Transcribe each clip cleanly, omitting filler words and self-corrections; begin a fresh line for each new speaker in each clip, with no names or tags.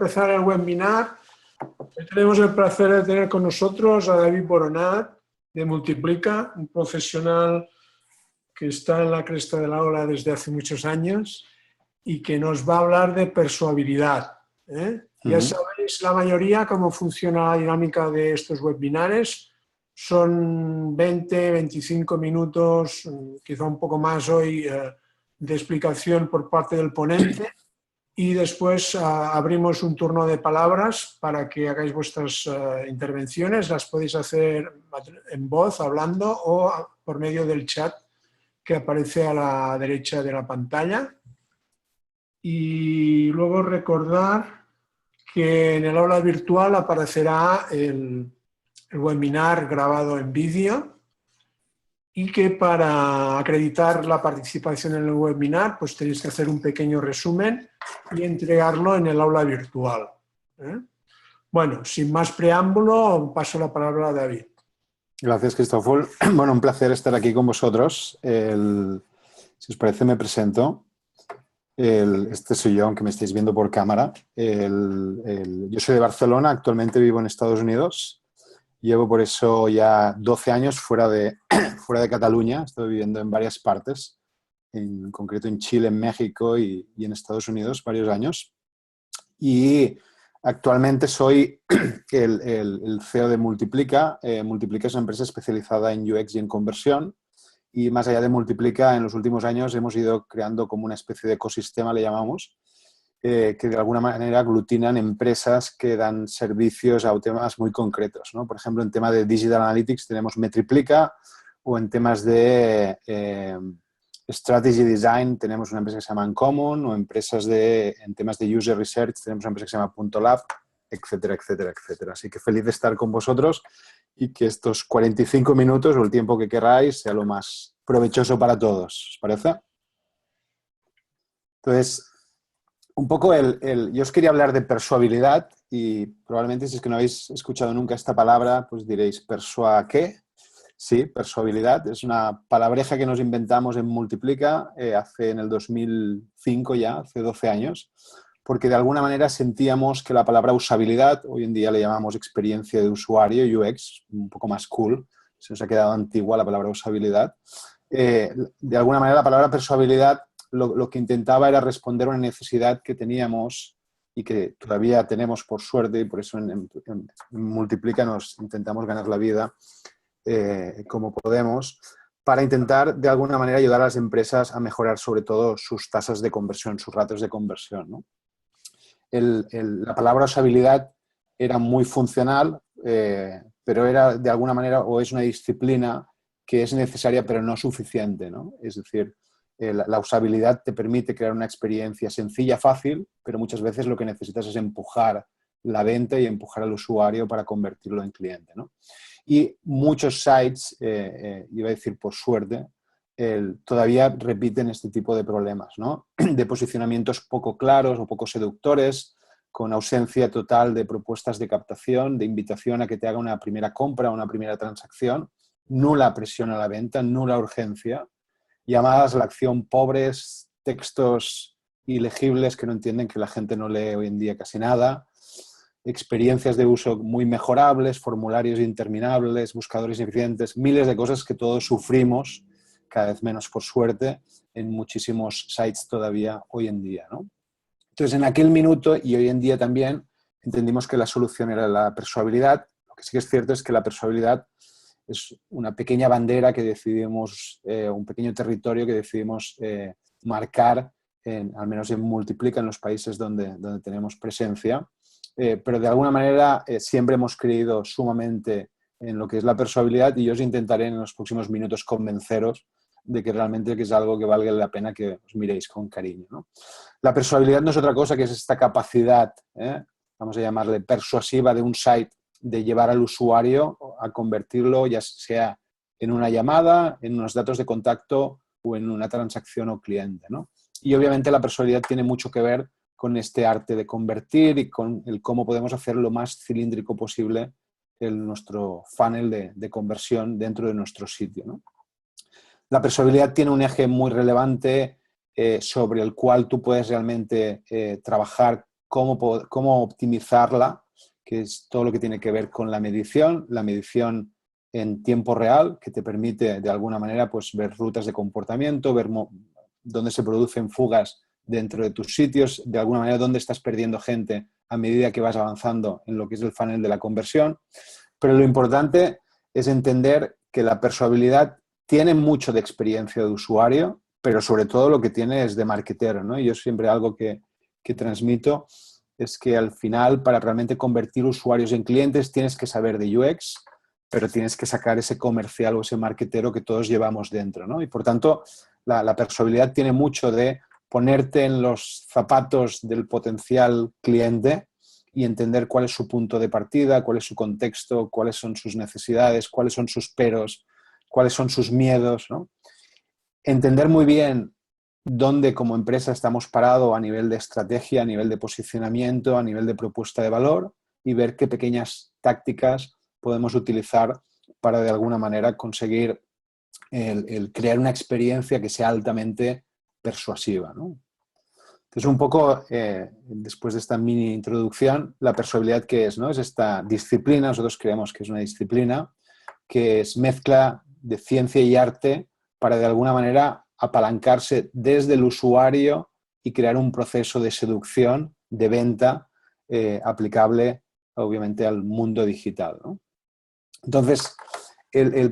Empezar el webinar. Hoy tenemos el placer de tener con nosotros a David Boronat de Multiplica, un profesional que está en la cresta de la ola desde hace muchos años y que nos va a hablar de persuabilidad. Ya sabéis la mayoría cómo funciona la dinámica de estos webinares. Son 20, 25 minutos, quizá un poco más hoy, de explicación por parte del ponente. Y después abrimos un turno de palabras para que hagáis vuestras intervenciones. Las podéis hacer en voz, hablando, o por medio del chat que aparece a la derecha de la pantalla. Y luego recordar que en el aula virtual aparecerá el webinar grabado en vídeo y que para acreditar la participación en el webinar pues tenéis que hacer un pequeño resumen y entregarlo en el aula virtual. Bueno, sin más preámbulo, paso la palabra a David.
Gracias, Cristóbal. Bueno, un placer estar aquí con vosotros. Si os parece, me presento. Este soy yo, aunque me estéis viendo por cámara. Yo soy de Barcelona, actualmente vivo en Estados Unidos. Llevo por eso ya 12 años fuera de Cataluña. Estoy viviendo en varias partes, en concreto en Chile, en México y en Estados Unidos varios años. Y actualmente soy el CEO de Multiplica. Multiplica es una empresa especializada en UX y en conversión. Y más allá de Multiplica, en los últimos años hemos ido creando como una especie de ecosistema, le llamamos, que de alguna manera aglutinan empresas que dan servicios a temas muy concretos, ¿no? Por ejemplo, en tema de Digital Analytics tenemos Metriplica, o en temas de Strategy Design tenemos una empresa que se llama Uncommon, o en temas de User Research tenemos una empresa que se llama Punto Lab, etcétera, etcétera, etcétera. Así que feliz de estar con vosotros y que estos 45 minutos o el tiempo que queráis sea lo más provechoso para todos. ¿Os parece? Entonces, un poco yo os quería hablar de persuabilidad y probablemente si es que no habéis escuchado nunca esta palabra, pues diréis, ¿persua qué? Sí, persuabilidad. Es una palabreja que nos inventamos en Multiplica en el 2005 ya, hace 12 años, porque de alguna manera sentíamos que la palabra usabilidad, hoy en día le llamamos experiencia de usuario, UX, un poco más cool, se nos ha quedado antigua la palabra usabilidad. De alguna manera la palabra persuabilidad lo que intentaba era responder a una necesidad que teníamos y que todavía tenemos por suerte, y por eso en Multiplica nos intentamos ganar la vida como podemos, para intentar de alguna manera ayudar a las empresas a mejorar sobre todo sus tasas de conversión, sus ratios de conversión, ¿no? La palabra usabilidad era muy funcional, pero era de alguna manera, o es una disciplina que es necesaria pero no suficiente, ¿no? Es decir, la usabilidad te permite crear una experiencia sencilla, fácil, pero muchas veces lo que necesitas es empujar la venta y empujar al usuario para convertirlo en cliente, ¿no? Y muchos sites, iba a decir por suerte, todavía repiten este tipo de problemas, ¿no? De posicionamientos poco claros o poco seductores, con ausencia total de propuestas de captación, de invitación a que te haga una primera compra o una primera transacción, nula presión a la venta, nula urgencia, llamadas a la acción pobres, textos ilegibles que no entienden, que la gente no lee hoy en día casi nada, experiencias de uso muy mejorables, formularios interminables, buscadores ineficientes, miles de cosas que todos sufrimos, cada vez menos por suerte, en muchísimos sites todavía hoy en día, ¿no? Entonces, en aquel minuto y hoy en día también entendimos que la solución era la persuabilidad. Lo que sí que es cierto es que la persuabilidad es una pequeña bandera que decidimos, un pequeño territorio que decidimos marcar, al menos en Multiplica, en los países donde tenemos presencia. Pero de alguna manera siempre hemos creído sumamente en lo que es la persuabilidad y yo os intentaré en los próximos minutos convenceros de que realmente es algo que valga la pena que os miréis con cariño, ¿no? La persuabilidad no es otra cosa que es esta capacidad, vamos a llamarle persuasiva, de un site de llevar al usuario a convertirlo ya sea en una llamada, en unos datos de contacto o en una transacción o cliente, ¿no? Y obviamente la persuasividad tiene mucho que ver con este arte de convertir y con el cómo podemos hacer lo más cilíndrico posible nuestro funnel de conversión dentro de nuestro sitio, ¿no? La persuasividad tiene un eje muy relevante sobre el cual tú puedes realmente trabajar cómo optimizarla, que es todo lo que tiene que ver con la medición en tiempo real, que te permite de alguna manera pues, ver rutas de comportamiento, ver dónde se producen fugas dentro de tus sitios, de alguna manera dónde estás perdiendo gente a medida que vas avanzando en lo que es el funnel de la conversión. Pero lo importante es entender que la persuabilidad tiene mucho de experiencia de usuario, pero sobre todo lo que tiene es de marketero, ¿no? Y yo siempre algo que transmito es que al final, para realmente convertir usuarios en clientes, tienes que saber de UX, pero tienes que sacar ese comercial o ese marketero que todos llevamos dentro, ¿no? Y por tanto, la persuabilidad tiene mucho de ponerte en los zapatos del potencial cliente y entender cuál es su punto de partida, cuál es su contexto, cuáles son sus necesidades, cuáles son sus peros, cuáles son sus miedos, ¿no? Entender muy bien dónde como empresa estamos parados a nivel de estrategia, a nivel de posicionamiento, a nivel de propuesta de valor y ver qué pequeñas tácticas podemos utilizar para de alguna manera conseguir el crear una experiencia que sea altamente persuasiva, ¿no? Entonces, un poco, después de esta mini introducción, la persuabilidad, ¿qué es? ¿No? Es esta disciplina, nosotros creemos que es una disciplina, que es mezcla de ciencia y arte para de alguna manera apalancarse desde el usuario y crear un proceso de seducción, de venta, aplicable obviamente al mundo digital, ¿no? Entonces,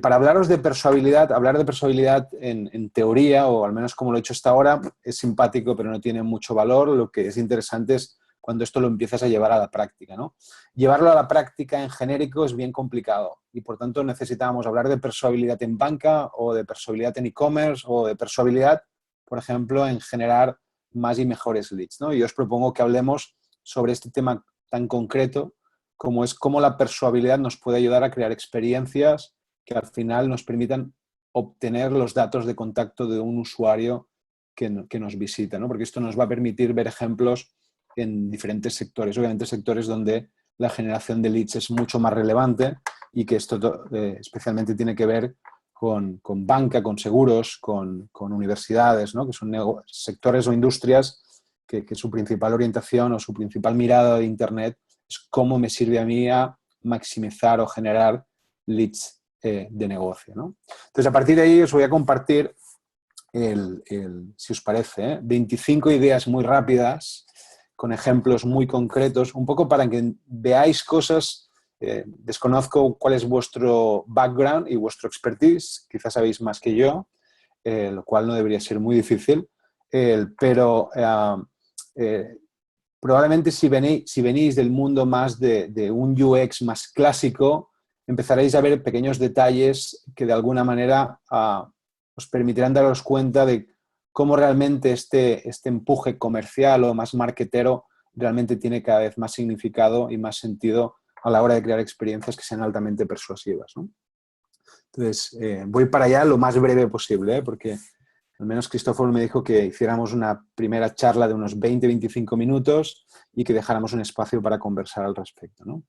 para hablaros de persuabilidad, hablar de persuabilidad en teoría, o al menos como lo he hecho hasta ahora, es simpático, pero no tiene mucho valor. Lo que es interesante es cuando esto lo empiezas a llevar a la práctica, ¿no? Llevarlo a la práctica en genérico es bien complicado y, por tanto, necesitamos hablar de persuabilidad en banca o de persuabilidad en e-commerce o de persuabilidad, por ejemplo, en generar más y mejores leads, ¿no? Y os propongo que hablemos sobre este tema tan concreto como es cómo la persuabilidad nos puede ayudar a crear experiencias que al final nos permitan obtener los datos de contacto de un usuario que nos visita, ¿no? Porque esto nos va a permitir ver ejemplos en diferentes sectores, obviamente sectores donde la generación de leads es mucho más relevante y que esto especialmente tiene que ver con banca, con seguros, con universidades, ¿no? Que son sectores o industrias que su principal orientación o su principal mirada de Internet es cómo me sirve a mí a maximizar o generar leads de negocio, ¿no? Entonces, a partir de ahí os voy a compartir, si os parece, 25 ideas muy rápidas con ejemplos muy concretos, un poco para que veáis cosas. Desconozco cuál es vuestro background y vuestro expertise, quizás sabéis más que yo, lo cual no debería ser muy difícil, pero probablemente si venís del mundo más de un UX más clásico, empezaréis a ver pequeños detalles que de alguna manera os permitirán daros cuenta de cómo realmente este empuje comercial o más marketero realmente tiene cada vez más significado y más sentido a la hora de crear experiencias que sean altamente persuasivas, ¿no? Entonces, voy para allá lo más breve posible, porque al menos Cristóforo me dijo que hiciéramos una primera charla de unos 20-25 minutos y que dejáramos un espacio para conversar al respecto, ¿no?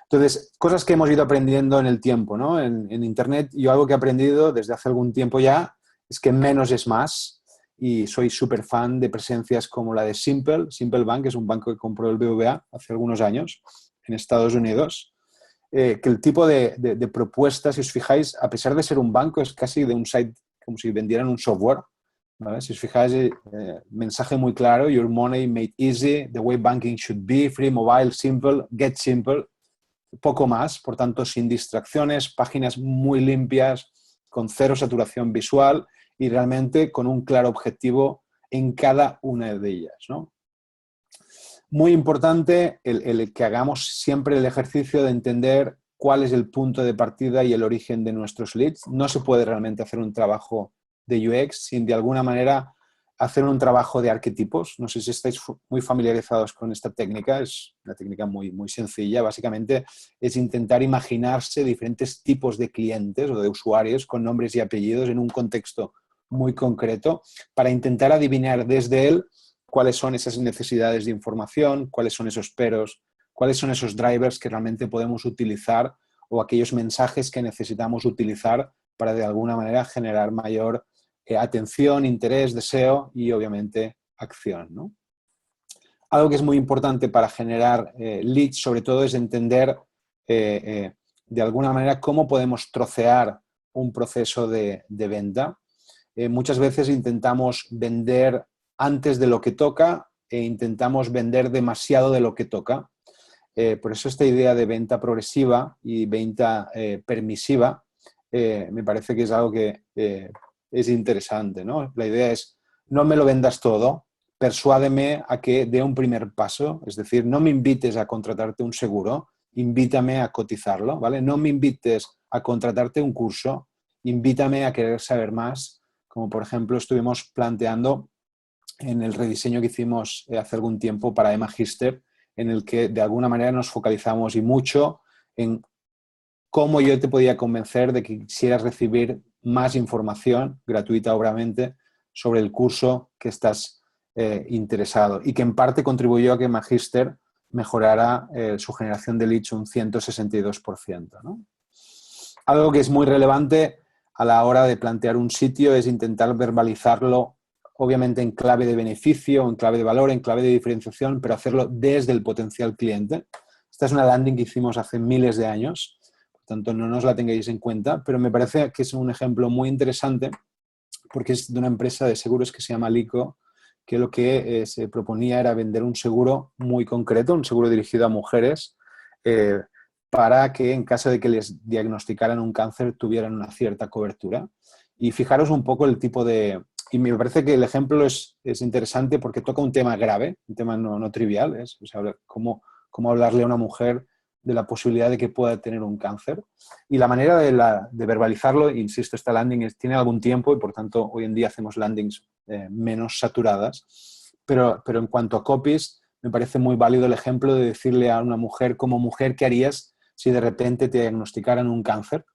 Entonces, cosas que hemos ido aprendiendo en el tiempo, ¿no? En Internet, yo algo que he aprendido desde hace algún tiempo ya es que menos es más, y soy súper fan de presencias como la de Simple Bank, que es un banco que compró el BBVA hace algunos años en Estados Unidos, que el tipo de propuestas, si os fijáis, a pesar de ser un banco, es casi de un site como si vendieran un software, ¿vale? Si os fijáis, mensaje muy claro: your money made easy, the way banking should be, free mobile, simple, get simple. Poco más, por tanto, sin distracciones, páginas muy limpias, con cero saturación visual y realmente con un claro objetivo en cada una de ellas, ¿no? Muy importante el que hagamos siempre el ejercicio de entender cuál es el punto de partida y el origen de nuestros leads. No se puede realmente hacer un trabajo de UX sin de alguna manera hacer un trabajo de arquetipos. No sé si estáis muy familiarizados con esta técnica, es una técnica muy, muy sencilla. Básicamente es intentar imaginarse diferentes tipos de clientes o de usuarios con nombres y apellidos en un contexto muy concreto para intentar adivinar desde él cuáles son esas necesidades de información, cuáles son esos peros, cuáles son esos drivers que realmente podemos utilizar o aquellos mensajes que necesitamos utilizar para de alguna manera generar mayor atención, interés, deseo y obviamente acción, ¿no? Algo que es muy importante para generar leads, sobre todo, es entender de alguna manera cómo podemos trocear un proceso de venta. Muchas veces intentamos vender antes de lo que toca e intentamos vender demasiado de lo que toca. Por eso esta idea de venta progresiva y venta permisiva me parece que es algo que es interesante, ¿no? La idea es, no me lo vendas todo, persuádeme a que dé un primer paso, es decir, no me invites a contratarte un seguro, invítame a cotizarlo, ¿vale? No me invites a contratarte un curso, invítame a querer saber más, como por ejemplo estuvimos planteando en el rediseño que hicimos hace algún tiempo para eMagister, en el que de alguna manera nos focalizamos y mucho en cómo yo te podía convencer de que quisieras recibir más información, gratuita obviamente, sobre el curso que estás interesado y que en parte contribuyó a que Magister mejorara su generación de leads un 162%, ¿no? Algo que es muy relevante a la hora de plantear un sitio es intentar verbalizarlo, obviamente en clave de beneficio, en clave de valor, en clave de diferenciación, pero hacerlo desde el potencial cliente. Esta es una landing que hicimos hace miles de años, por tanto no nos la tengáis en cuenta, pero me parece que es un ejemplo muy interesante porque es de una empresa de seguros que se llama Lico, que lo que se proponía era vender un seguro muy concreto, un seguro dirigido a mujeres, para que en caso de que les diagnosticaran un cáncer tuvieran una cierta cobertura. Y fijaros un poco el tipo de... Y me parece que el ejemplo es interesante porque toca un tema grave, un tema no trivial, o sea, cómo hablarle a una mujer de la posibilidad de que pueda tener un cáncer. Y la manera de verbalizarlo, insisto, esta landing tiene algún tiempo y por tanto hoy en día hacemos landings menos saturadas, pero en cuanto a copies, me parece muy válido el ejemplo de decirle a una mujer, como mujer, ¿qué harías si de repente te diagnosticaran un cáncer?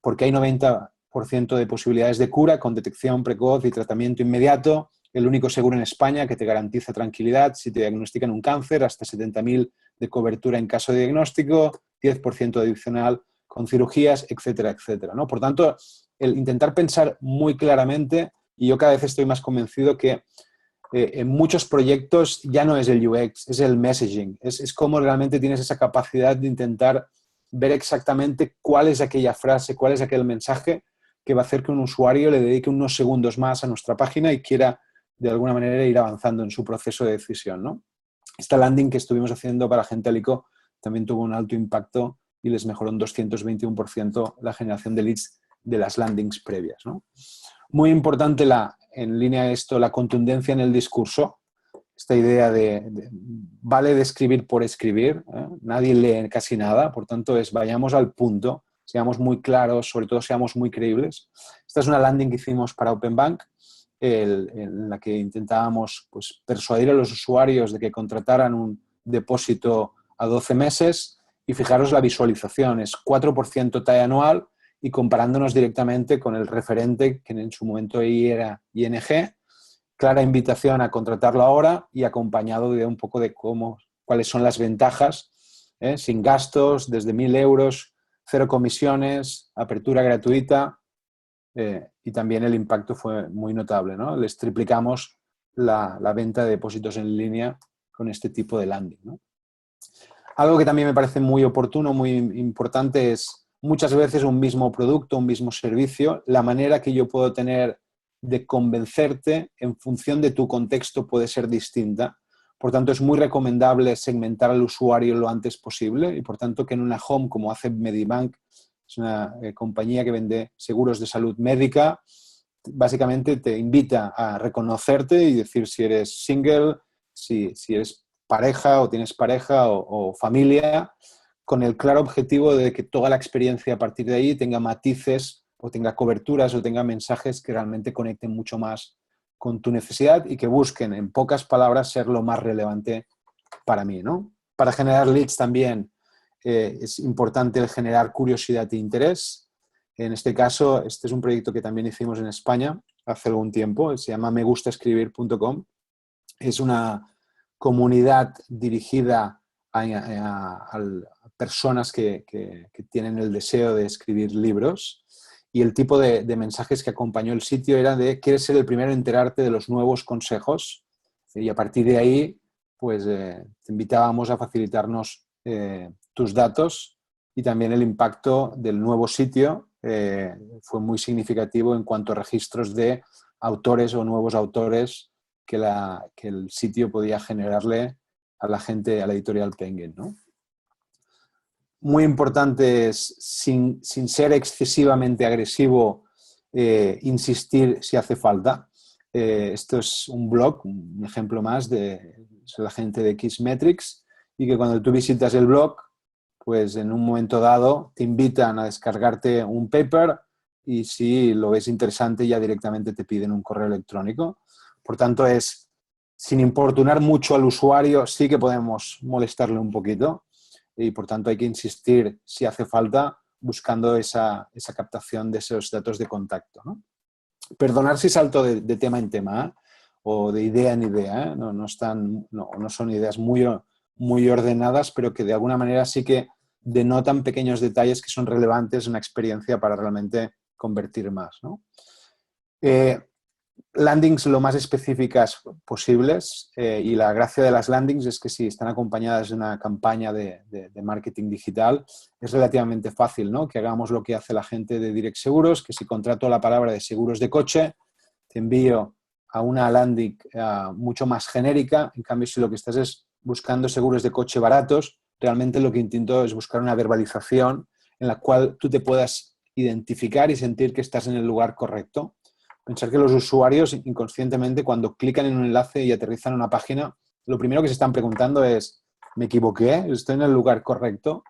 Porque hay 90% de posibilidades de cura con detección precoz y tratamiento inmediato. El único seguro en España que te garantiza tranquilidad si te diagnostican un cáncer, hasta 70.000 de cobertura en caso de diagnóstico, 10% adicional con cirugías, etcétera, etcétera, ¿no? Por tanto, el intentar pensar muy claramente, y yo cada vez estoy más convencido que en muchos proyectos ya no es el UX, es el messaging, es cómo realmente tienes esa capacidad de intentar ver exactamente cuál es aquella frase, cuál es aquel mensaje que va a hacer que un usuario le dedique unos segundos más a nuestra página y quiera de alguna manera ir avanzando en su proceso de decisión, ¿no? Esta landing que estuvimos haciendo para Agentelico también tuvo un alto impacto y les mejoró un 221% la generación de leads de las landings previas, ¿no? Muy importante en línea de esto, la contundencia en el discurso. Esta idea vale de escribir por escribir, ¿eh? Nadie lee casi nada, por tanto vayamos al punto, seamos muy claros, sobre todo seamos muy creíbles. Esta es una landing que hicimos para Openbank, en la que intentábamos pues, persuadir a los usuarios de que contrataran un depósito a 12 meses y fijaros la visualización, es 4% TAE anual y comparándonos directamente con el referente que en su momento era ING, clara invitación a contratarlo ahora y acompañado de un poco de cuáles son las ventajas, sin gastos, desde 1.000 euros, 0 comisiones, apertura gratuita, y también el impacto fue muy notable, ¿no? Les triplicamos la venta de depósitos en línea con este tipo de landing, ¿no? Algo que también me parece muy oportuno, muy importante es muchas veces un mismo producto, un mismo servicio, la manera que yo puedo tener de convencerte en función de tu contexto puede ser distinta. Por tanto, es muy recomendable segmentar al usuario lo antes posible y por tanto que en una home como hace Medibank, es una compañía que vende seguros de salud médica, básicamente te invita a reconocerte y decir si eres single, si eres pareja o tienes pareja o familia, con el claro objetivo de que toda la experiencia a partir de ahí tenga matices o tenga coberturas o tenga mensajes que realmente conecten mucho más con tu necesidad y que busquen, en pocas palabras, ser lo más relevante para mí, ¿no? Para generar leads también es importante el generar curiosidad e interés. En este caso, este es un proyecto que también hicimos en España hace algún tiempo, se llama megustaescribir.com. Es una comunidad dirigida a personas que tienen el deseo de escribir libros y el tipo de mensajes que acompañó el sitio era de ¿quieres ser el primero en enterarte de los nuevos consejos? Y a partir de ahí pues te invitábamos a facilitarnos tus datos, y también el impacto del nuevo sitio fue muy significativo en cuanto a registros de autores o nuevos autores que el sitio podía generarle a la gente, a la editorial Penguin, ¿no? Muy importante es, sin ser excesivamente agresivo, insistir si hace falta. Esto es un blog, un ejemplo más de la gente de Xmetrics, y que cuando tú visitas el blog, pues en un momento dado te invitan a descargarte un paper, y si lo ves interesante ya directamente te piden un correo electrónico. Por tanto, es sin importunar mucho al usuario, sí que podemos molestarle un poquito, y por tanto hay que insistir si hace falta, buscando esa captación de esos datos de contacto, ¿no? Perdonar si salto de tema en tema, ¿eh? O de idea en idea, ¿eh? No son ideas muy ordenadas, pero que de alguna manera sí que denotan pequeños detalles que son relevantes en una experiencia para realmente convertir más, ¿no? Landings lo más específicas posibles, y la gracia de las landings es que si están acompañadas de una campaña de marketing digital, es relativamente fácil, ¿no? Que hagamos lo que hace la gente de Direct Seguros, que si contrato la palabra de seguros de coche, te envío a una landing mucho más genérica. En cambio, si lo que estás es buscando seguros de coche baratos, realmente lo que intento es buscar una verbalización en la cual tú te puedas identificar y sentir que estás en el lugar correcto. Pensar que los usuarios inconscientemente, cuando clican en un enlace y aterrizan en una página, lo primero que se están preguntando es: ¿me equivoqué? ¿Estoy en el lugar correcto?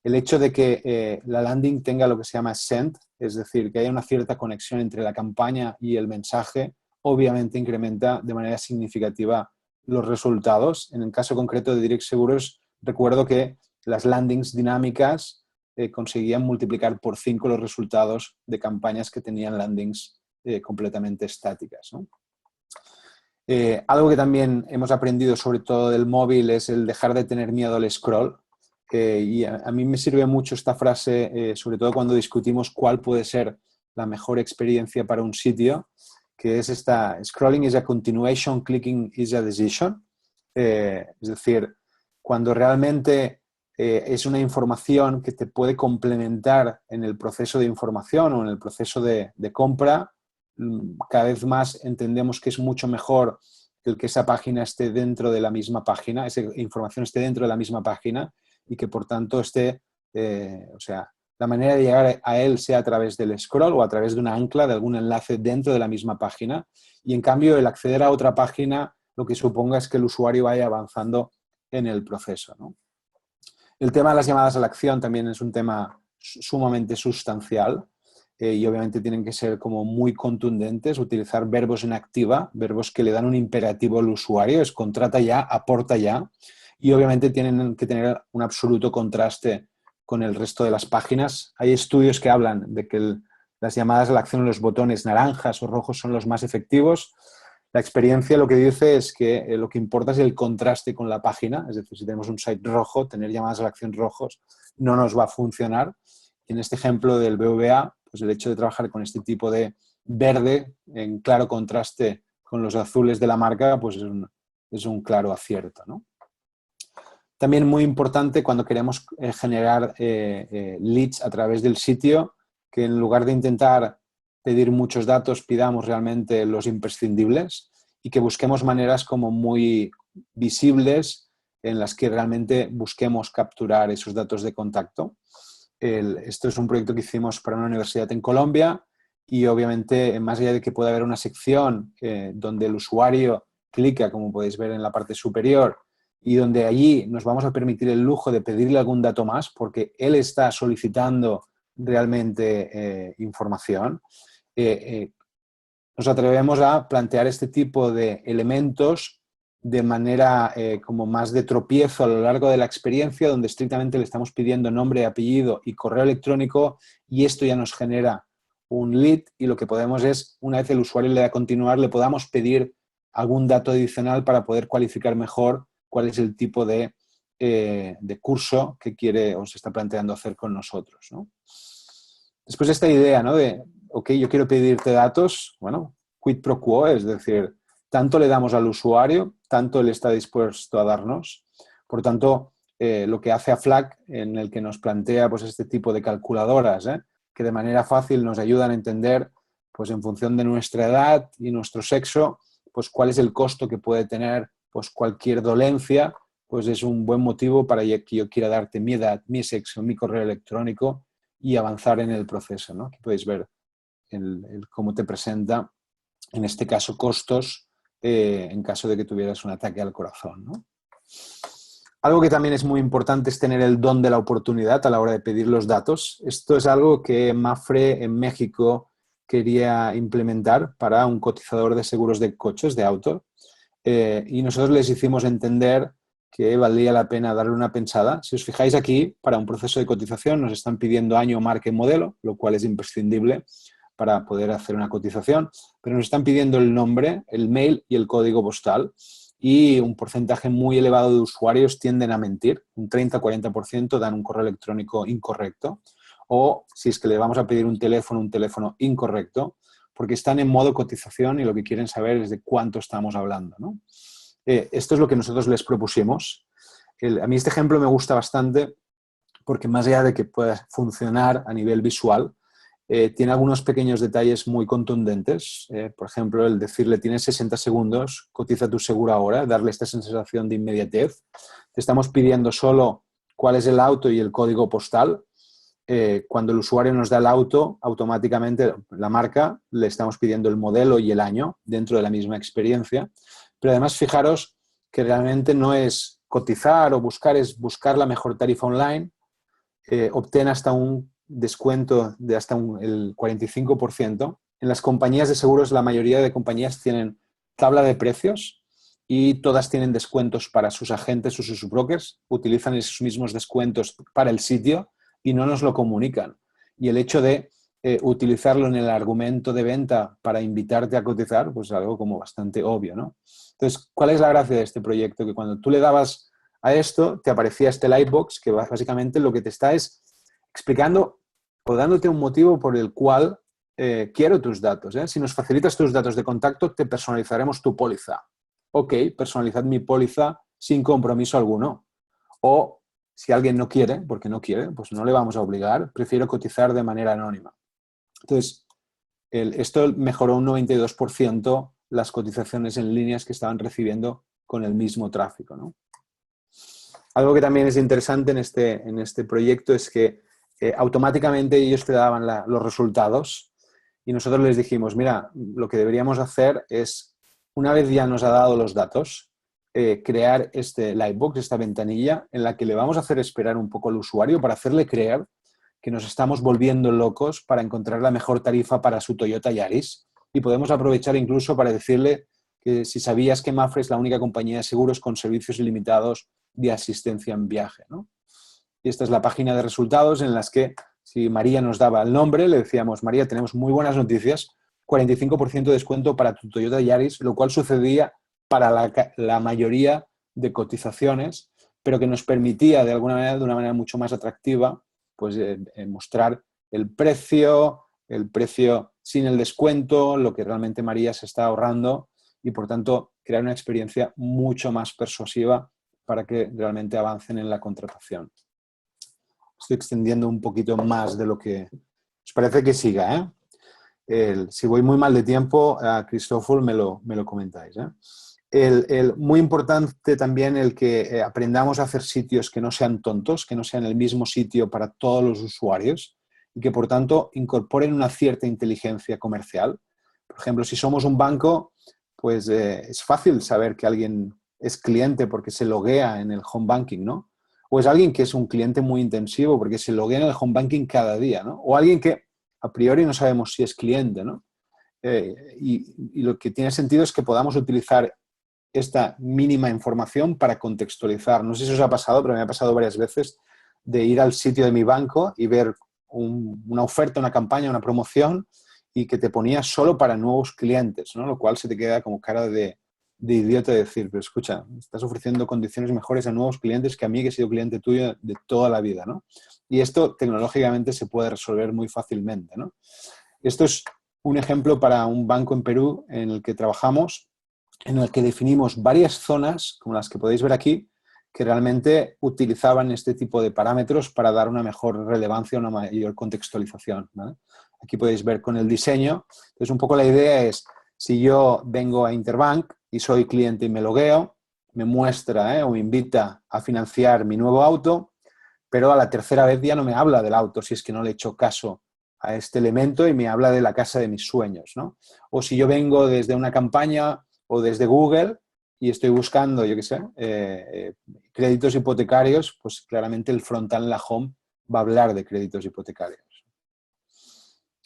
El hecho de que la landing tenga lo que se llama send, es decir, que haya una cierta conexión entre la campaña y el mensaje, obviamente incrementa de manera significativa los resultados. En el caso concreto de Direct Seguros, recuerdo que las landings dinámicas conseguían multiplicar por 5 los resultados de campañas que tenían landings completamente estáticas, ¿no? Algo que también hemos aprendido sobre todo del móvil es el dejar de tener miedo al scroll, y a mí me sirve mucho esta frase, sobre todo cuando discutimos cuál puede ser la mejor experiencia para un sitio, que es esta: scrolling is a continuation, clicking is a decision. Es decir, cuando realmente es una información que te puede complementar en el proceso de información o en el proceso de compra, cada vez más entendemos que es mucho mejor el que esa página esté dentro de la misma página, esa información esté dentro de la misma página, y que por tanto esté, o sea, la manera de llegar a él sea a través del scroll o a través de una ancla, de algún enlace dentro de la misma página. Y en cambio el acceder a otra página lo que suponga es que el usuario vaya avanzando en el proceso, ¿no? El tema de las llamadas a la acción también es un tema sumamente sustancial, y obviamente tienen que ser como muy contundentes, utilizar verbos en activa, verbos que le dan un imperativo al usuario, es contrata ya, aporta ya, y obviamente tienen que tener un absoluto contraste con el resto de las páginas. Hay estudios que hablan de que las llamadas a la acción en los botones naranjas o rojos son los más efectivos. La experiencia lo que dice es que lo que importa es el contraste con la página, es decir, si tenemos un site rojo, tener llamadas a la acción rojos no nos va a funcionar. Y en este ejemplo del BVA, pues el hecho de trabajar con este tipo de verde en claro contraste con los azules de la marca, pues es un claro acierto, ¿no? También muy importante cuando queremos generar leads a través del sitio, que en lugar de intentar pedir muchos datos, pidamos realmente los imprescindibles, y que busquemos maneras como muy visibles en las que realmente busquemos capturar esos datos de contacto. Esto es un proyecto que hicimos para una universidad en Colombia, y obviamente más allá de que pueda haber una sección donde el usuario clica, como podéis ver en la parte superior, y donde allí nos vamos a permitir el lujo de pedirle algún dato más porque él está solicitando realmente información, nos atrevemos a plantear este tipo de elementos de manera como más de tropiezo a lo largo de la experiencia, donde estrictamente le estamos pidiendo nombre, apellido y correo electrónico, y esto ya nos genera un lead, y lo que podemos es, una vez el usuario le da a continuar, le podamos pedir algún dato adicional para poder cualificar mejor cuál es el tipo de curso que quiere o se está planteando hacer con nosotros, ¿no? Después esta idea, ¿no? De, ok, yo quiero pedirte datos, bueno, quid pro quo, es decir, tanto le damos al usuario, tanto él está dispuesto a darnos. Por tanto, lo que hace AFLAC, en el que nos plantea pues, este tipo de calculadoras, que de manera fácil nos ayudan a entender, pues en función de nuestra edad y nuestro sexo, pues cuál es el costo que puede tener pues, cualquier dolencia, pues es un buen motivo para que yo quiera darte mi edad, mi sexo, mi correo electrónico y avanzar en el proceso, ¿no? Aquí podéis ver cómo te presenta, en este caso, costos en caso de que tuvieras un ataque al corazón, ¿no? Algo que también es muy importante es tener el don de la oportunidad a la hora de pedir los datos. Esto es algo que Mapfre en México quería implementar para un cotizador de seguros de coches, de auto, y nosotros les hicimos entender que valdría la pena darle una pensada. Si os fijáis aquí, para un proceso de cotización nos están pidiendo año, marca y modelo, lo cual es imprescindible para poder hacer una cotización, pero nos están pidiendo el nombre, el mail y el código postal. Y un porcentaje muy elevado de usuarios tienden a mentir, un 30-40% dan un correo electrónico incorrecto, o si es que le vamos a pedir un teléfono incorrecto, porque están en modo cotización y lo que quieren saber es de cuánto estamos hablando, ¿no? Esto es lo que nosotros les propusimos. A mí este ejemplo me gusta bastante porque más allá de que pueda funcionar a nivel visual, tiene algunos pequeños detalles muy contundentes. Por ejemplo, el decirle tienes 60 segundos, cotiza tu seguro ahora, darle esta sensación de inmediatez. Te estamos pidiendo solo cuál es el auto y el código postal. Cuando el usuario nos da el auto, automáticamente la marca, le estamos pidiendo el modelo y el año dentro de la misma experiencia. Pero además, fijaros que realmente no es cotizar o buscar, es buscar la mejor tarifa online. Obtén hasta un descuento de hasta el 45%. En las compañías de seguros, la mayoría de compañías tienen tabla de precios y todas tienen descuentos para sus agentes o sus brokers. Utilizan esos mismos descuentos para el sitio y no nos lo comunican. Y el hecho de utilizarlo en el argumento de venta para invitarte a cotizar, pues es algo como bastante obvio, ¿no? Entonces, ¿cuál es la gracia de este proyecto? Que cuando tú le dabas a esto, te aparecía este lightbox que básicamente lo que te está es explicando o dándote un motivo por el cual quiero tus datos. Si nos facilitas tus datos de contacto, te personalizaremos tu póliza. Ok, personalizad mi póliza sin compromiso alguno. O si alguien no quiere, porque no quiere, pues no le vamos a obligar, prefiero cotizar de manera anónima. Entonces, esto mejoró un 92% las cotizaciones en líneas que estaban recibiendo con el mismo tráfico, ¿no? Algo que también es interesante en este proyecto es que automáticamente ellos te daban los resultados y nosotros les dijimos, mira, lo que deberíamos hacer es, una vez ya nos ha dado los datos, crear este lightbox, esta ventanilla en la que le vamos a hacer esperar un poco al usuario para hacerle creer que nos estamos volviendo locos para encontrar la mejor tarifa para su Toyota Yaris y podemos aprovechar incluso para decirle que si sabías que Mapfre es la única compañía de seguros con servicios ilimitados de asistencia en viaje, ¿no? Y esta es la página de resultados en las que si María nos daba el nombre, le decíamos, María, tenemos muy buenas noticias, 45% de descuento para tu Toyota Yaris, lo cual sucedía para la mayoría de cotizaciones, pero que nos permitía de alguna manera, de una manera mucho más atractiva, pues mostrar el precio sin el descuento, lo que realmente María se está ahorrando y, por tanto, crear una experiencia mucho más persuasiva para que realmente avancen en la contratación. Estoy extendiendo un poquito más de lo que... ¿Os parece que siga? Si voy muy mal de tiempo, Cristóforo, me lo comentáis. Muy importante también el que aprendamos a hacer sitios que no sean tontos, que no sean el mismo sitio para todos los usuarios y que, por tanto, incorporen una cierta inteligencia comercial. Por ejemplo, si somos un banco, pues es fácil saber que alguien es cliente porque se loguea en el home banking, ¿no? O es alguien que es un cliente muy intensivo porque se loguea en el home banking cada día, ¿no? O alguien que a priori no sabemos si es cliente, ¿no? Y lo que tiene sentido es que podamos utilizar esta mínima información para contextualizar. No sé si os ha pasado, pero me ha pasado varias veces de ir al sitio de mi banco y ver una oferta, una campaña, una promoción y que te ponía solo para nuevos clientes, ¿no? Lo cual se te queda como cara de idiota decir, pero escucha, estás ofreciendo condiciones mejores a nuevos clientes que a mí, que he sido cliente tuyo de toda la vida, ¿no? Y esto tecnológicamente se puede resolver muy fácilmente, ¿no? Esto es un ejemplo para un banco en Perú en el que trabajamos en el que definimos varias zonas, como las que podéis ver aquí, que realmente utilizaban este tipo de parámetros para dar una mejor relevancia, una mayor contextualización, ¿vale? Aquí podéis ver con el diseño. Entonces, un poco la idea es, si yo vengo a Interbank y soy cliente y me logueo, me muestra o me invita a financiar mi nuevo auto, pero a la tercera vez ya no me habla del auto si es que no le he hecho caso a este elemento y me habla de la casa de mis sueños, ¿no? O si yo vengo desde una campaña o desde Google y estoy buscando, yo qué sé, créditos hipotecarios, pues claramente el frontal en la home va a hablar de créditos hipotecarios.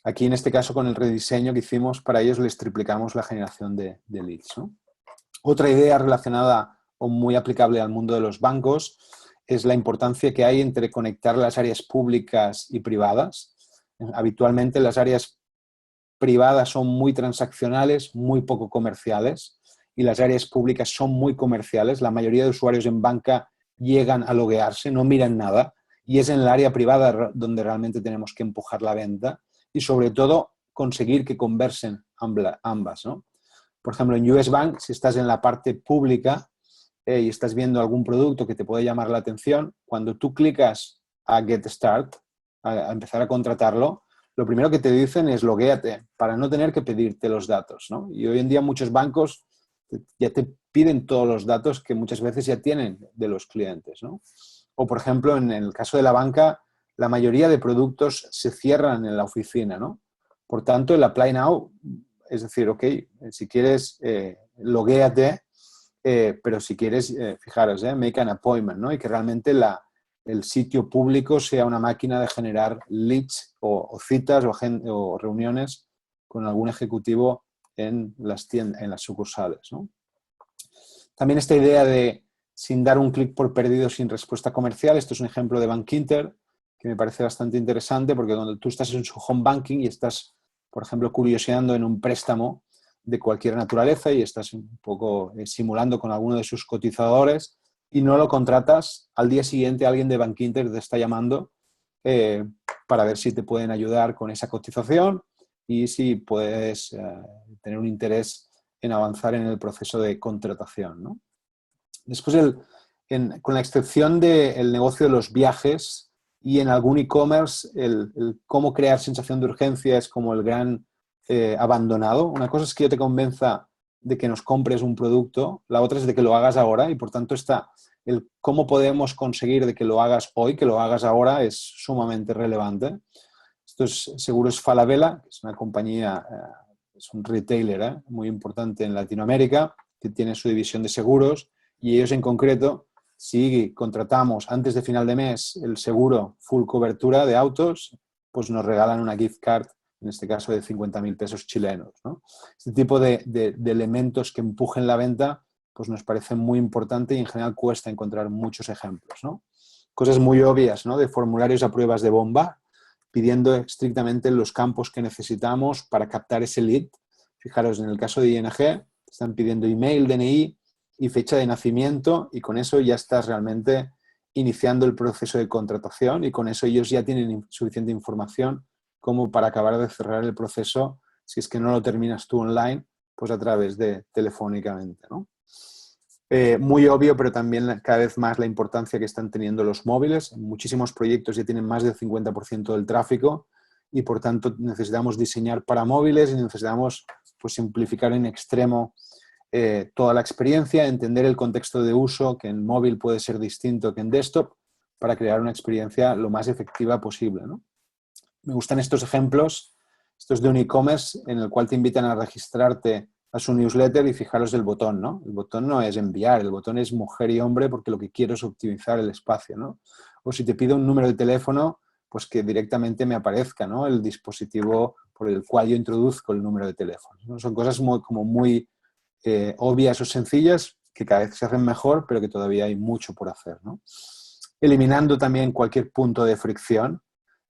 Aquí en este caso con el rediseño que hicimos para ellos les triplicamos la generación de leads, ¿no? Otra idea relacionada o muy aplicable al mundo de los bancos es la importancia que hay entre conectar las áreas públicas y privadas. Habitualmente las áreas privadas son muy transaccionales, muy poco comerciales, y las áreas públicas son muy comerciales. La mayoría de usuarios en banca llegan a loguearse, no miran nada, y es en el área privada donde realmente tenemos que empujar la venta y sobre todo conseguir que conversen ambas, ¿no? Por ejemplo, en US Bank, si estás en la parte pública y estás viendo algún producto que te puede llamar la atención, cuando tú clicas a Get Start, a empezar a contratarlo, lo primero que te dicen es loguéate para no tener que pedirte los datos, ¿no? Y hoy en día muchos bancos ya te piden todos los datos que muchas veces ya tienen de los clientes, ¿no? O, por ejemplo, en el caso de la banca, la mayoría de productos se cierran en la oficina, ¿no? Por tanto, el Apply Now, es decir, ok, si quieres, loguéate, pero si quieres, fijaros, make an appointment, ¿no? Y que realmente el sitio público sea una máquina de generar leads o citas o reuniones con algún ejecutivo en las tiendas, en las sucursales, ¿no? También esta idea de sin dar un clic por perdido sin respuesta comercial. Esto es un ejemplo de Bankinter que me parece bastante interesante porque cuando tú estás en su home banking y estás, por ejemplo, curioseando en un préstamo de cualquier naturaleza y estás un poco simulando con alguno de sus cotizadores y no lo contratas, al día siguiente alguien de Bankinter te está llamando para ver si te pueden ayudar con esa cotización y si puedes tener un interés en avanzar en el proceso de contratación, ¿no? Después, con la excepción del negocio de los viajes y en algún e-commerce, el cómo crear sensación de urgencia es como el gran abandonado. Una cosa es que yo te convenza de que nos compres un producto, la otra es de que lo hagas ahora y por tanto está el cómo podemos conseguir de que lo hagas hoy, que lo hagas ahora es sumamente relevante. Esto es Seguros Falabella, que es una compañía, es un retailer muy importante en Latinoamérica, que tiene su división de seguros y ellos en concreto, si contratamos antes de final de mes el seguro full cobertura de autos, pues nos regalan una gift card, en este caso de 50.000 pesos chilenos, ¿no? Este tipo de elementos que empujen la venta pues nos parece muy importante y en general cuesta encontrar muchos ejemplos, ¿no? Cosas muy obvias, ¿no? De formularios a pruebas de bomba, pidiendo estrictamente los campos que necesitamos para captar ese lead. Fijaros, en el caso de ING, están pidiendo email, DNI y fecha de nacimiento y con eso ya estás realmente iniciando el proceso de contratación y con eso ellos ya tienen suficiente información como para acabar de cerrar el proceso, si es que no lo terminas tú online, pues a través de telefónicamente, ¿no? Muy obvio, pero también cada vez más la importancia que están teniendo los móviles. Muchísimos proyectos ya tienen más del 50% del tráfico y, por tanto, necesitamos diseñar para móviles y necesitamos pues, simplificar en extremo toda la experiencia, entender el contexto de uso, que en móvil puede ser distinto que en desktop, para crear una experiencia lo más efectiva posible, ¿no? Me gustan estos ejemplos, estos de un e-commerce en el cual te invitan a registrarte a su newsletter y fijaros el botón, ¿no? El botón no es enviar, el botón es mujer y hombre porque lo que quiero es optimizar el espacio, ¿no? O si te pido un número de teléfono, pues que directamente me aparezca, ¿no? El dispositivo por el cual yo introduzco el número de teléfono, ¿no? Son cosas como muy obvias o sencillas que cada vez se hacen mejor, pero que todavía hay mucho por hacer, ¿no? Eliminando también cualquier punto de fricción.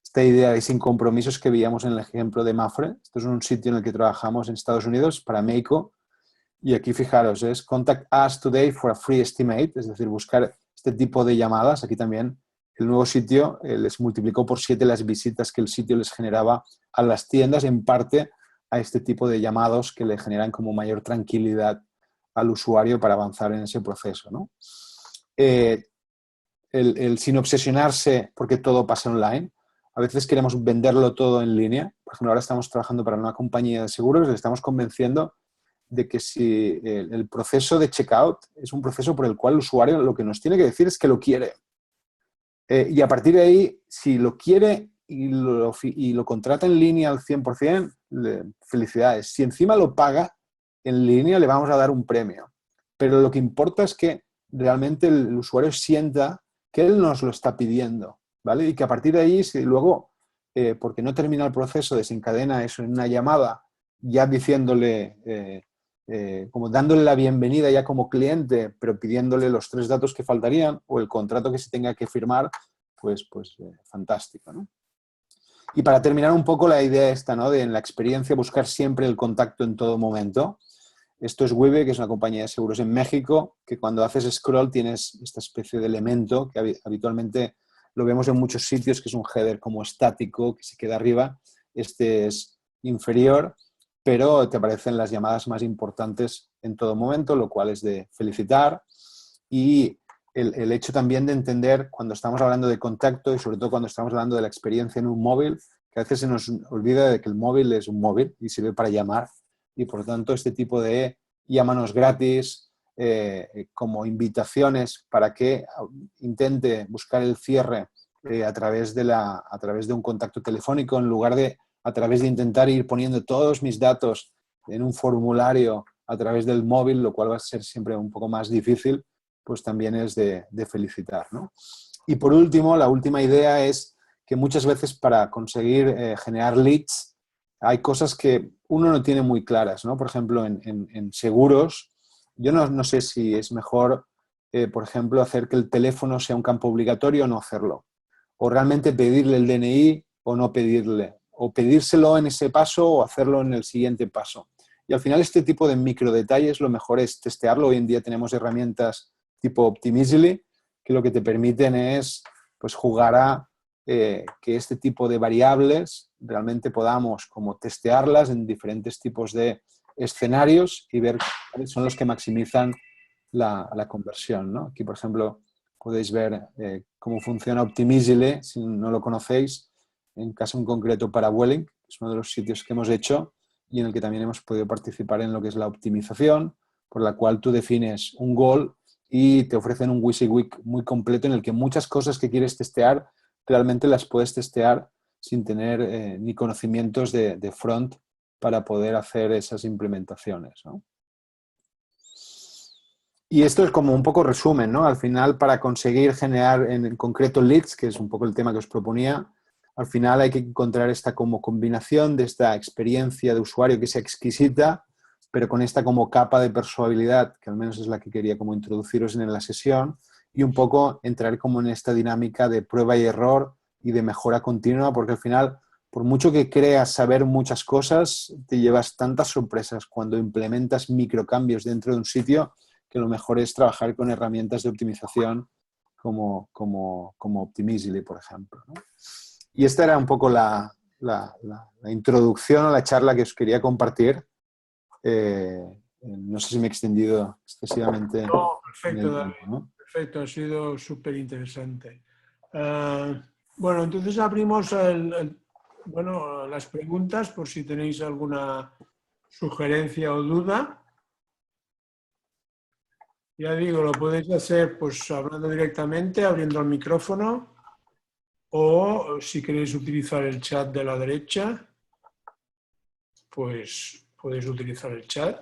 Esta idea de sin compromisos que veíamos en el ejemplo de Mafre. Esto es un sitio en el que trabajamos en Estados Unidos para Meiko. Y aquí fijaros, es contact us today for a free estimate, es decir, buscar este tipo de llamadas. Aquí también el nuevo sitio les multiplicó por 7 las visitas que el sitio les generaba a las tiendas, en parte a este tipo de llamados que le generan como mayor tranquilidad al usuario para avanzar en ese proceso, ¿no? Sin obsesionarse porque todo pasa online. A veces queremos venderlo todo en línea. Por ejemplo, ahora estamos trabajando para una compañía de seguros y le estamos convenciendo de que si el proceso de checkout es un proceso por el cual el usuario lo que nos tiene que decir es que lo quiere. Y a partir de ahí, si lo quiere y lo contrata en línea al 100%, felicidades. Si encima lo paga en línea, le vamos a dar un premio. Pero lo que importa es que realmente el usuario sienta que él nos lo está pidiendo, ¿vale? Y que a partir de ahí, si luego, porque no termina el proceso, desencadena eso en una llamada, ya diciéndole, como dándole la bienvenida ya como cliente, pero pidiéndole los 3 datos que faltarían o el contrato que se tenga que firmar, pues fantástico, ¿no? Y para terminar un poco la idea esta, ¿no? De en la experiencia buscar siempre el contacto en todo momento. Esto es Wibe, que es una compañía de seguros en México, que cuando haces scroll tienes esta especie de elemento que habitualmente lo vemos en muchos sitios, que es un header como estático, que se queda arriba. Este es inferior, pero te aparecen las llamadas más importantes en todo momento, lo cual es de felicitar. Y el hecho también de entender cuando estamos hablando de contacto y sobre todo cuando estamos hablando de la experiencia en un móvil, que a veces se nos olvida de que el móvil es un móvil y sirve para llamar. Y por lo tanto este tipo de llámanos gratis como invitaciones para que intente buscar el cierre a través de un contacto telefónico en lugar de a través de intentar ir poniendo todos mis datos en un formulario a través del móvil, lo cual va a ser siempre un poco más difícil, pues también es de felicitar, ¿no? Y por último, la última idea es que muchas veces para conseguir generar leads hay cosas que uno no tiene muy claras, ¿no? Por ejemplo, en seguros, yo no sé si es mejor, por ejemplo, hacer que el teléfono sea un campo obligatorio o no hacerlo. O realmente pedirle el DNI o no pedirle. O pedírselo en ese paso o hacerlo en el siguiente paso. Y al final este tipo de micro detalles lo mejor es testearlo. Hoy en día tenemos herramientas tipo Optimizely que lo que te permiten es pues, jugar a que este tipo de variables realmente podamos como testearlas en diferentes tipos de escenarios y ver cuáles son los que maximizan la conversión, ¿no? Aquí, por ejemplo, podéis ver cómo funciona Optimizely, si no lo conocéis, en caso en concreto para Vueling, que es uno de los sitios que hemos hecho y en el que también hemos podido participar en lo que es la optimización, por la cual tú defines un goal y te ofrecen un WYSIWYG muy completo en el que muchas cosas que quieres testear realmente las puedes testear sin tener ni conocimientos de front para poder hacer esas implementaciones, ¿no? Y esto es como un poco resumen, ¿no? Al final, para conseguir generar en concreto leads, que es un poco el tema que os proponía, al final hay que encontrar esta como combinación de esta experiencia de usuario que sea exquisita, pero con esta como capa de persuabilidad, que al menos es la que quería como introduciros en la sesión, y un poco entrar como en esta dinámica de prueba y error y de mejora continua, porque al final, por mucho que creas saber muchas cosas, te llevas tantas sorpresas cuando implementas microcambios dentro de un sitio que lo mejor es trabajar con herramientas de optimización como Optimizely, por ejemplo, ¿no? Y esta era un poco la introducción a la charla que os quería compartir. No sé si me he extendido excesivamente
No,
en
perfecto,
el
David.
tiempo, ¿no?
Perfecto, ha sido súper interesante. Bueno, entonces abrimos bueno, las preguntas por si tenéis alguna sugerencia o duda. Ya digo, lo podéis hacer pues hablando directamente, abriendo el micrófono, o si queréis utilizar el chat de la derecha, pues podéis utilizar el chat.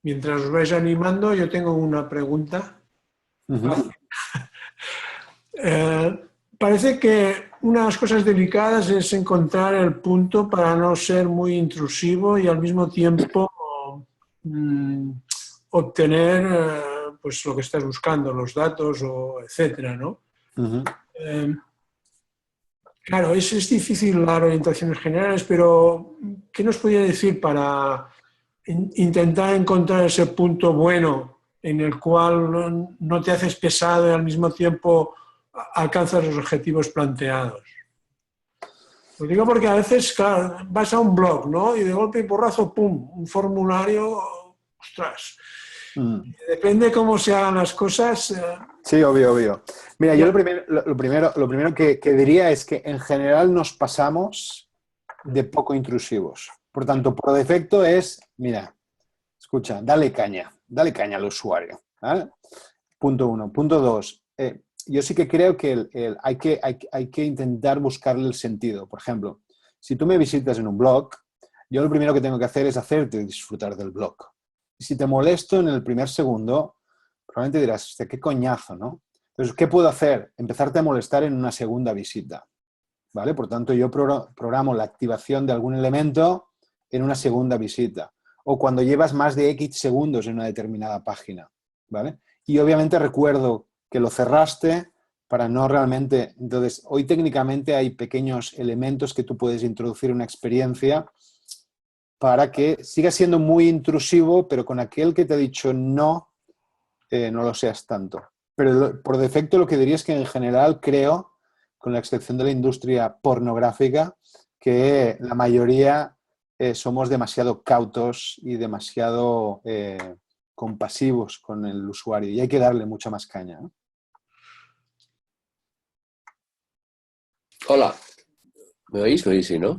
Mientras os vais animando, yo tengo una pregunta. Parece que una de las cosas delicadas es encontrar el punto para no ser muy intrusivo y al mismo tiempo obtener pues lo que estás buscando, los datos, o etcétera, ¿no? Claro, es difícil dar orientaciones generales, pero ¿qué nos podría decir para intentar encontrar ese punto bueno en el cual no te haces pesado y al mismo tiempo alcanzas los objetivos planteados? Lo digo porque a veces, claro, vas a un blog, ¿no? Y de golpe y porrazo, ¡pum!, un formulario ostras,
Mm.
depende cómo se hagan las cosas.
Sí, obvio, obvio. Mira, yo
Ya.
lo primero que diría es que en general nos pasamos de poco intrusivos. Por tanto, por defecto es, mira, escucha, dale caña al usuario. ¿Vale? Punto uno. Punto dos, yo sí que creo que hay que intentar buscarle el sentido. Por ejemplo, si tú me visitas en un blog, yo lo primero que tengo que hacer es hacerte disfrutar del blog. Y si te molesto en el primer segundo, probablemente dirás, hostia, qué coñazo, ¿no? Entonces, ¿qué puedo hacer? Empezarte a molestar en una segunda visita, ¿vale? Por tanto, yo programo la activación de algún elemento en una segunda visita o cuando llevas más de X segundos en una determinada página, ¿vale? Y obviamente recuerdo que lo cerraste para no realmente... Entonces, hoy técnicamente hay pequeños elementos que tú puedes introducir en una experiencia para que siga siendo muy intrusivo, pero con aquel que te ha dicho no, no lo seas tanto. Pero por defecto lo que diría es que en general creo, con la excepción de la industria pornográfica, que la mayoría somos demasiado cautos y demasiado compasivos con el usuario y hay que darle mucha más caña, ¿no?
Hola, ¿me oís? ¿Me oís? Sí, ¿no?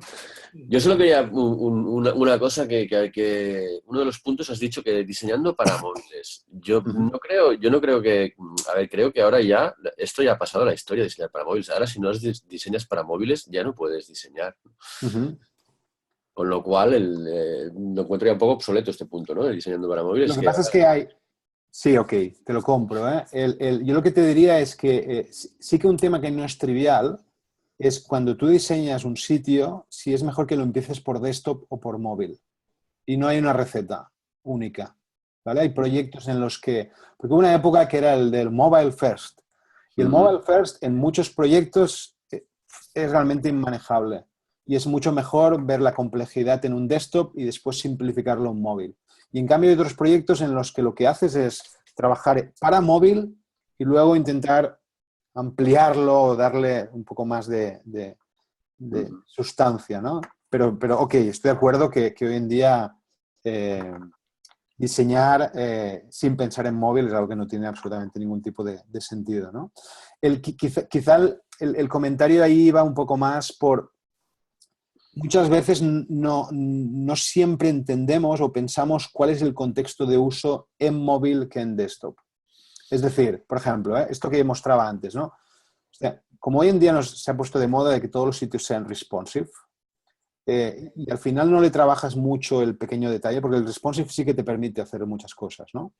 Yo solo quería una cosa que uno de los puntos has dicho que diseñando para móviles. Yo no creo que, a ver, creo que ahora ya, esto ya ha pasado a la historia de diseñar para móviles. Ahora si no diseñas para móviles ya no puedes diseñar.
Uh-huh.
Con lo cual lo encuentro ya un poco obsoleto este punto, ¿no? El diseñando para móviles.
Lo que pasa es que hay... Sí, ok, te lo compro, ¿eh? Yo lo que te diría es que sí que un tema que no es trivial es cuando tú diseñas un sitio, si es mejor que lo empieces por desktop o por móvil. Y no hay una receta única, ¿vale? Hay proyectos en los que... Porque hubo una época que era el del mobile first. Y el mobile first en muchos proyectos es realmente inmanejable. Y es mucho mejor ver la complejidad en un desktop y después simplificarlo en móvil. Y en cambio hay otros proyectos en los que lo que haces es trabajar para móvil y luego intentar ampliarlo o darle un poco más de sustancia, ¿no? Pero, ok, estoy de acuerdo que hoy en día diseñar sin pensar en móvil es algo que no tiene absolutamente ningún tipo de sentido, ¿no? Quizá el comentario ahí va un poco más por... Muchas veces no siempre entendemos o pensamos cuál es el contexto de uso en móvil que en desktop. Es decir, por ejemplo, esto que mostraba antes, ¿no? O sea, como hoy en día se ha puesto de moda de que todos los sitios sean responsive, y al final no le trabajas mucho el pequeño detalle, porque el responsive sí que te permite hacer muchas cosas, ¿no?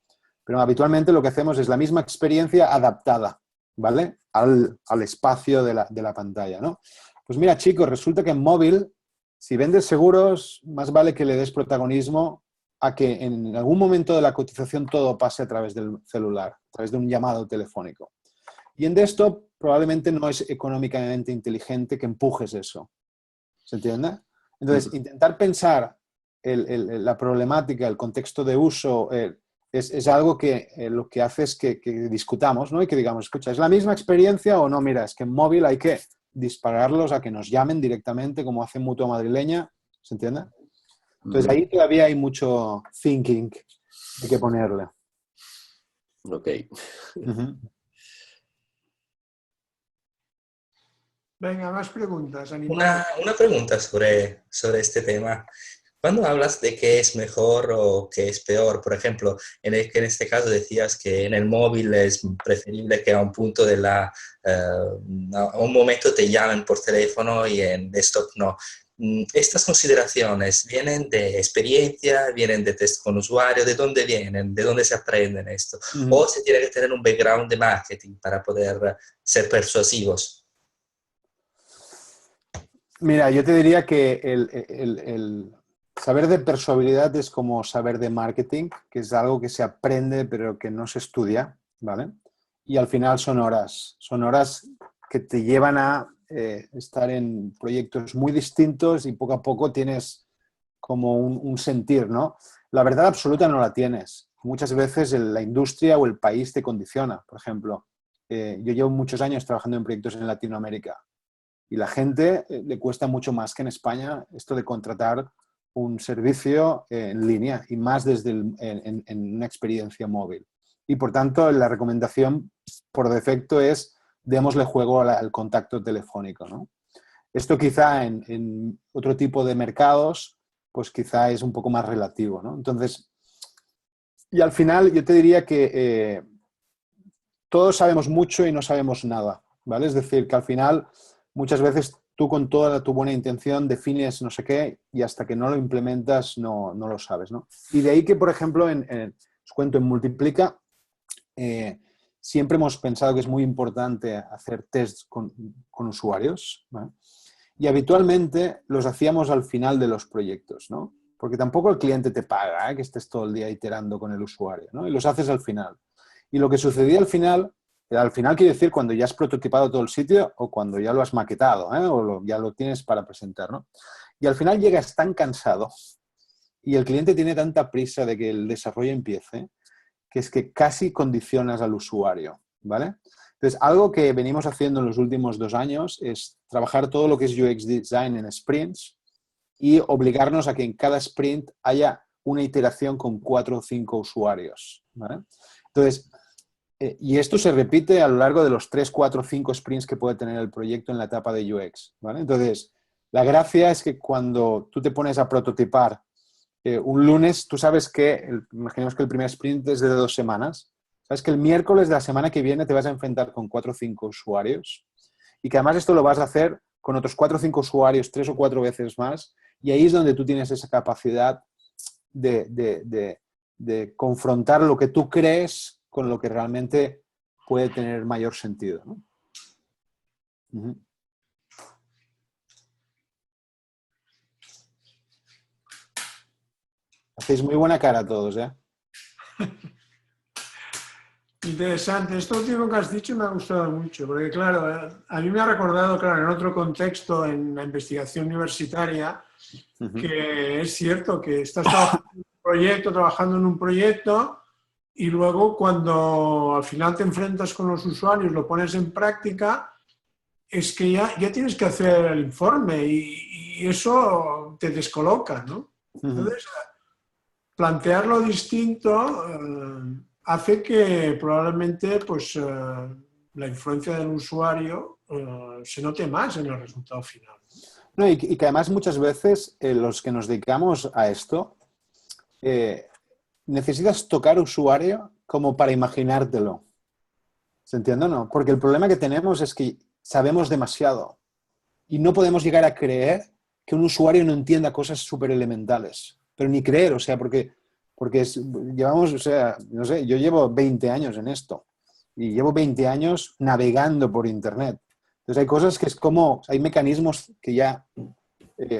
Pero habitualmente lo que hacemos es la misma experiencia adaptada, ¿vale? Al espacio de la pantalla, ¿no? Pues mira, chicos, resulta que en móvil, si vendes seguros, más vale que le des protagonismo a que en algún momento de la cotización todo pase a través del celular, a través de un llamado telefónico. Y en desktop probablemente no es económicamente inteligente que empujes eso. ¿Se entiende? Entonces, intentar pensar la problemática, el contexto de uso, es algo que lo que hace es que discutamos, ¿no? Y que digamos, escucha, ¿es la misma experiencia o no? Mira, es que en móvil hay que dispararlos a que nos llamen directamente, como hace Mutua Madrileña, ¿se entiende? Entonces, ahí todavía hay mucho thinking de que ponerle.
Ok.
Venga, más preguntas, animales.
Una pregunta sobre este tema. Cuando hablas de qué es mejor o qué es peor, por ejemplo, que en este caso decías que en el móvil es preferible que a un punto a un momento te llamen por teléfono y en desktop no. ¿Estas consideraciones vienen de experiencia, vienen de test con usuario? ¿De dónde vienen? ¿De dónde se aprenden esto? ¿O se tiene que tener un background de marketing para poder ser persuasivos?
Mira, yo te diría que el saber de persuabilidad es como saber de marketing, que es algo que se aprende pero que no se estudia, ¿vale? Y al final son horas que te llevan a estar en proyectos muy distintos y poco a poco tienes como un sentir, ¿no? La verdad absoluta no la tienes. Muchas veces la industria o el país te condiciona. Por ejemplo, yo llevo muchos años trabajando en proyectos en Latinoamérica. Y la gente le cuesta mucho más que en España esto de contratar un servicio en línea y más desde en una experiencia móvil. Y por tanto, la recomendación por defecto es démosle juego al contacto telefónico, ¿no? Esto quizá en otro tipo de mercados, pues quizá es un poco más relativo, ¿no? Entonces, y al final yo te diría que todos sabemos mucho y no sabemos nada, ¿vale? Es decir, que al final muchas veces tú con toda tu buena intención defines no sé qué y hasta que no lo implementas no lo sabes, ¿no? Y de ahí que, por ejemplo, os cuento, en Multiplica siempre hemos pensado que es muy importante hacer tests con usuarios, ¿vale? Y habitualmente los hacíamos al final de los proyectos, ¿no? Porque tampoco el cliente te paga, que estés todo el día iterando con el usuario, ¿no? Y los haces al final. Y lo que sucedía al final quiere decir cuando ya has prototipado todo el sitio o cuando ya lo has maquetado, o ya lo tienes para presentar, ¿no? Y al final llegas tan cansado y el cliente tiene tanta prisa de que el desarrollo empiece que es que casi condicionas al usuario, ¿vale? Entonces, algo que venimos haciendo en los últimos 2 años es trabajar todo lo que es UX Design en sprints y obligarnos a que en cada sprint haya una iteración con 4 o 5 usuarios, ¿vale? Entonces, y esto se repite a lo largo de los 3, 4, 5 sprints que puede tener el proyecto en la etapa de UX, ¿vale? Entonces, la gracia es que cuando tú te pones a prototipar un lunes, tú sabes que, imaginemos que el primer sprint es de 2 semanas, sabes que el miércoles de la semana que viene te vas a enfrentar con 4 o 5 usuarios y que además esto lo vas a hacer con otros 4 o 5 usuarios 3 o 4 veces más y ahí es donde tú tienes esa capacidad de confrontar lo que tú crees con lo que realmente puede tener mayor sentido, ¿no? Uh-huh. Hacéis muy buena cara todos, ¿eh?
Interesante. Esto último que has dicho me ha gustado mucho, porque claro, a mí me ha recordado, claro, en otro contexto, en la investigación universitaria, que es cierto que estás trabajando en un proyecto y luego cuando al final te enfrentas con los usuarios, lo pones en práctica, es que ya tienes que hacer el informe y eso te descoloca, ¿no? Entonces, plantearlo distinto hace que probablemente pues, la influencia del usuario se note más en el resultado final.
No, y que además muchas veces los que nos dedicamos a esto necesitas tocar usuario como para imaginártelo. ¿Se entiende o no? Porque el problema que tenemos es que sabemos demasiado y no podemos llegar a creer que un usuario no entienda cosas súper elementales. Pero ni creer, o sea, porque llevamos, o sea, no sé, yo llevo 20 años en esto y llevo 20 años navegando por Internet. Entonces hay cosas que es como, hay mecanismos que ya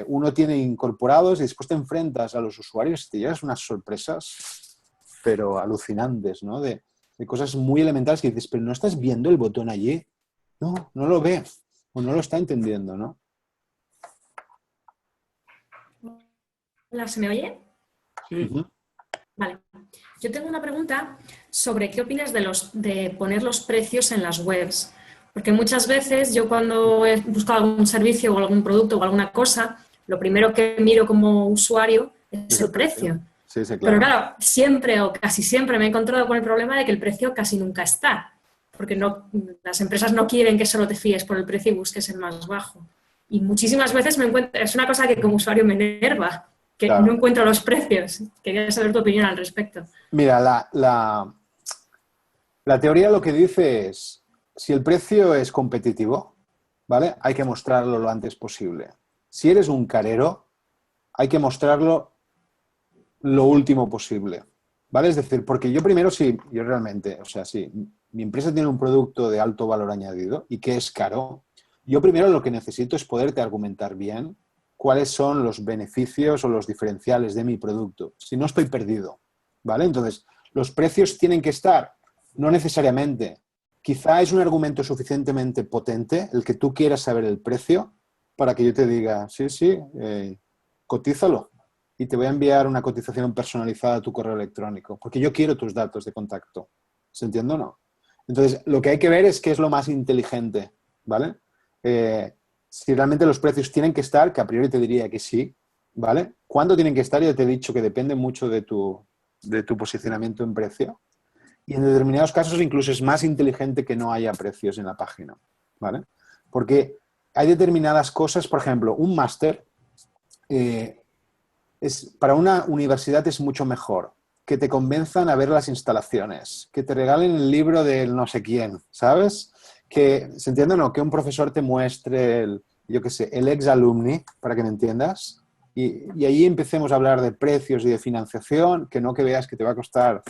uno tiene incorporados y después te enfrentas a los usuarios y te llevas unas sorpresas, pero alucinantes, ¿no? De cosas muy elementales que dices, pero ¿no estás viendo el botón allí? No, no lo ve o no lo está entendiendo, ¿no?
Hola, ¿se me oye?
Sí.
Vale. Yo tengo una pregunta sobre qué opinas de poner los precios en las webs. Porque muchas veces yo cuando he buscado algún servicio o algún producto o alguna cosa, lo primero que miro como usuario es el precio.
Sí, sí, claro.
Pero claro, siempre o casi siempre me he encontrado con el problema de que el precio casi nunca está. Porque las empresas no quieren que solo te fíes por el precio y busques el más bajo. Y muchísimas veces es una cosa que como usuario me enerva, que
claro,
no encuentro los precios. Quería saber tu opinión al respecto.
Mira, la teoría lo que dice es, si el precio es competitivo, ¿vale? Hay que mostrarlo lo antes posible. Si eres un carero, hay que mostrarlo lo último posible, ¿vale? Es decir, porque yo primero, si yo realmente, o sea, si mi empresa tiene un producto de alto valor añadido y que es caro, yo primero lo que necesito es poderte argumentar bien cuáles son los beneficios o los diferenciales de mi producto. Si no, estoy perdido, ¿vale? Entonces, los precios tienen que estar, no necesariamente. Quizá es un argumento suficientemente potente el que tú quieras saber el precio para que yo te diga, sí, cotízalo y te voy a enviar una cotización personalizada a tu correo electrónico, porque yo quiero tus datos de contacto. ¿Se entiende o no? Entonces, lo que hay que ver es qué es lo más inteligente, ¿vale? Si realmente los precios tienen que estar, que a priori te diría que sí, ¿vale? ¿Cuándo tienen que estar? Ya te he dicho que depende mucho de tu posicionamiento en precio. Y en determinados casos incluso es más inteligente que no haya precios en la página, ¿vale? Porque hay determinadas cosas, por ejemplo, un máster, para una universidad es mucho mejor que te convenzan a ver las instalaciones, que te regalen el libro del no sé quién, ¿sabes? Que, ¿se entiende o no? Que un profesor te muestre yo qué sé, el ex alumni, para que me entiendas, y ahí empecemos a hablar de precios y de financiación, que no que veas que te va a costar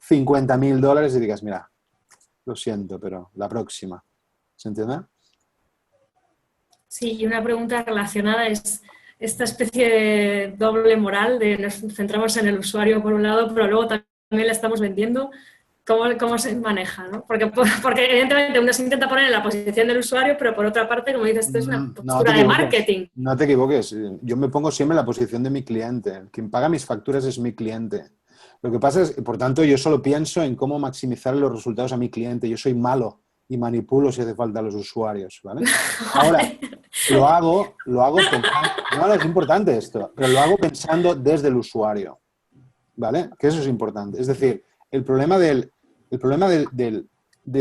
$50.000 y digas, mira, lo siento, pero la próxima. ¿Se entiende?
Sí, y una pregunta relacionada es esta especie de doble moral de nos centramos en el usuario por un lado, pero luego también le estamos vendiendo. ¿Cómo se maneja? ¿No? Porque evidentemente uno se intenta poner en la posición del usuario, pero por otra parte, como dices, esto es una
No te
postura de
equivoques,
marketing.
no te equivoques. Yo me pongo siempre en la posición de mi cliente. Quien paga mis facturas es mi cliente. Lo que pasa es, por tanto, yo solo pienso en cómo maximizar los resultados a mi cliente. Yo soy malo y manipulo si hace falta a los usuarios, ¿vale? Ahora, lo hago pensando... No, es importante esto, pero lo hago pensando desde el usuario, ¿vale? Que eso es importante. Es decir, el problema de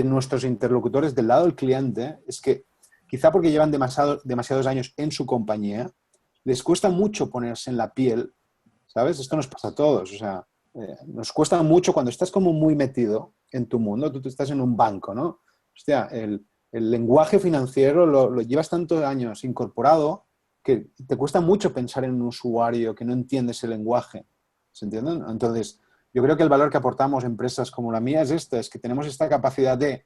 nuestros interlocutores del lado del cliente es que quizá porque llevan demasiados años en su compañía, les cuesta mucho ponerse en la piel, ¿sabes? Esto nos pasa a todos, o sea, nos cuesta mucho cuando estás como muy metido en tu mundo, tú estás en un banco, ¿no? Hostia, el lenguaje financiero lo llevas tantos años incorporado que te cuesta mucho pensar en un usuario que no entiende ese lenguaje, ¿se entienden? Entonces, yo creo que el valor que aportamos a empresas como la mía es que tenemos esta capacidad de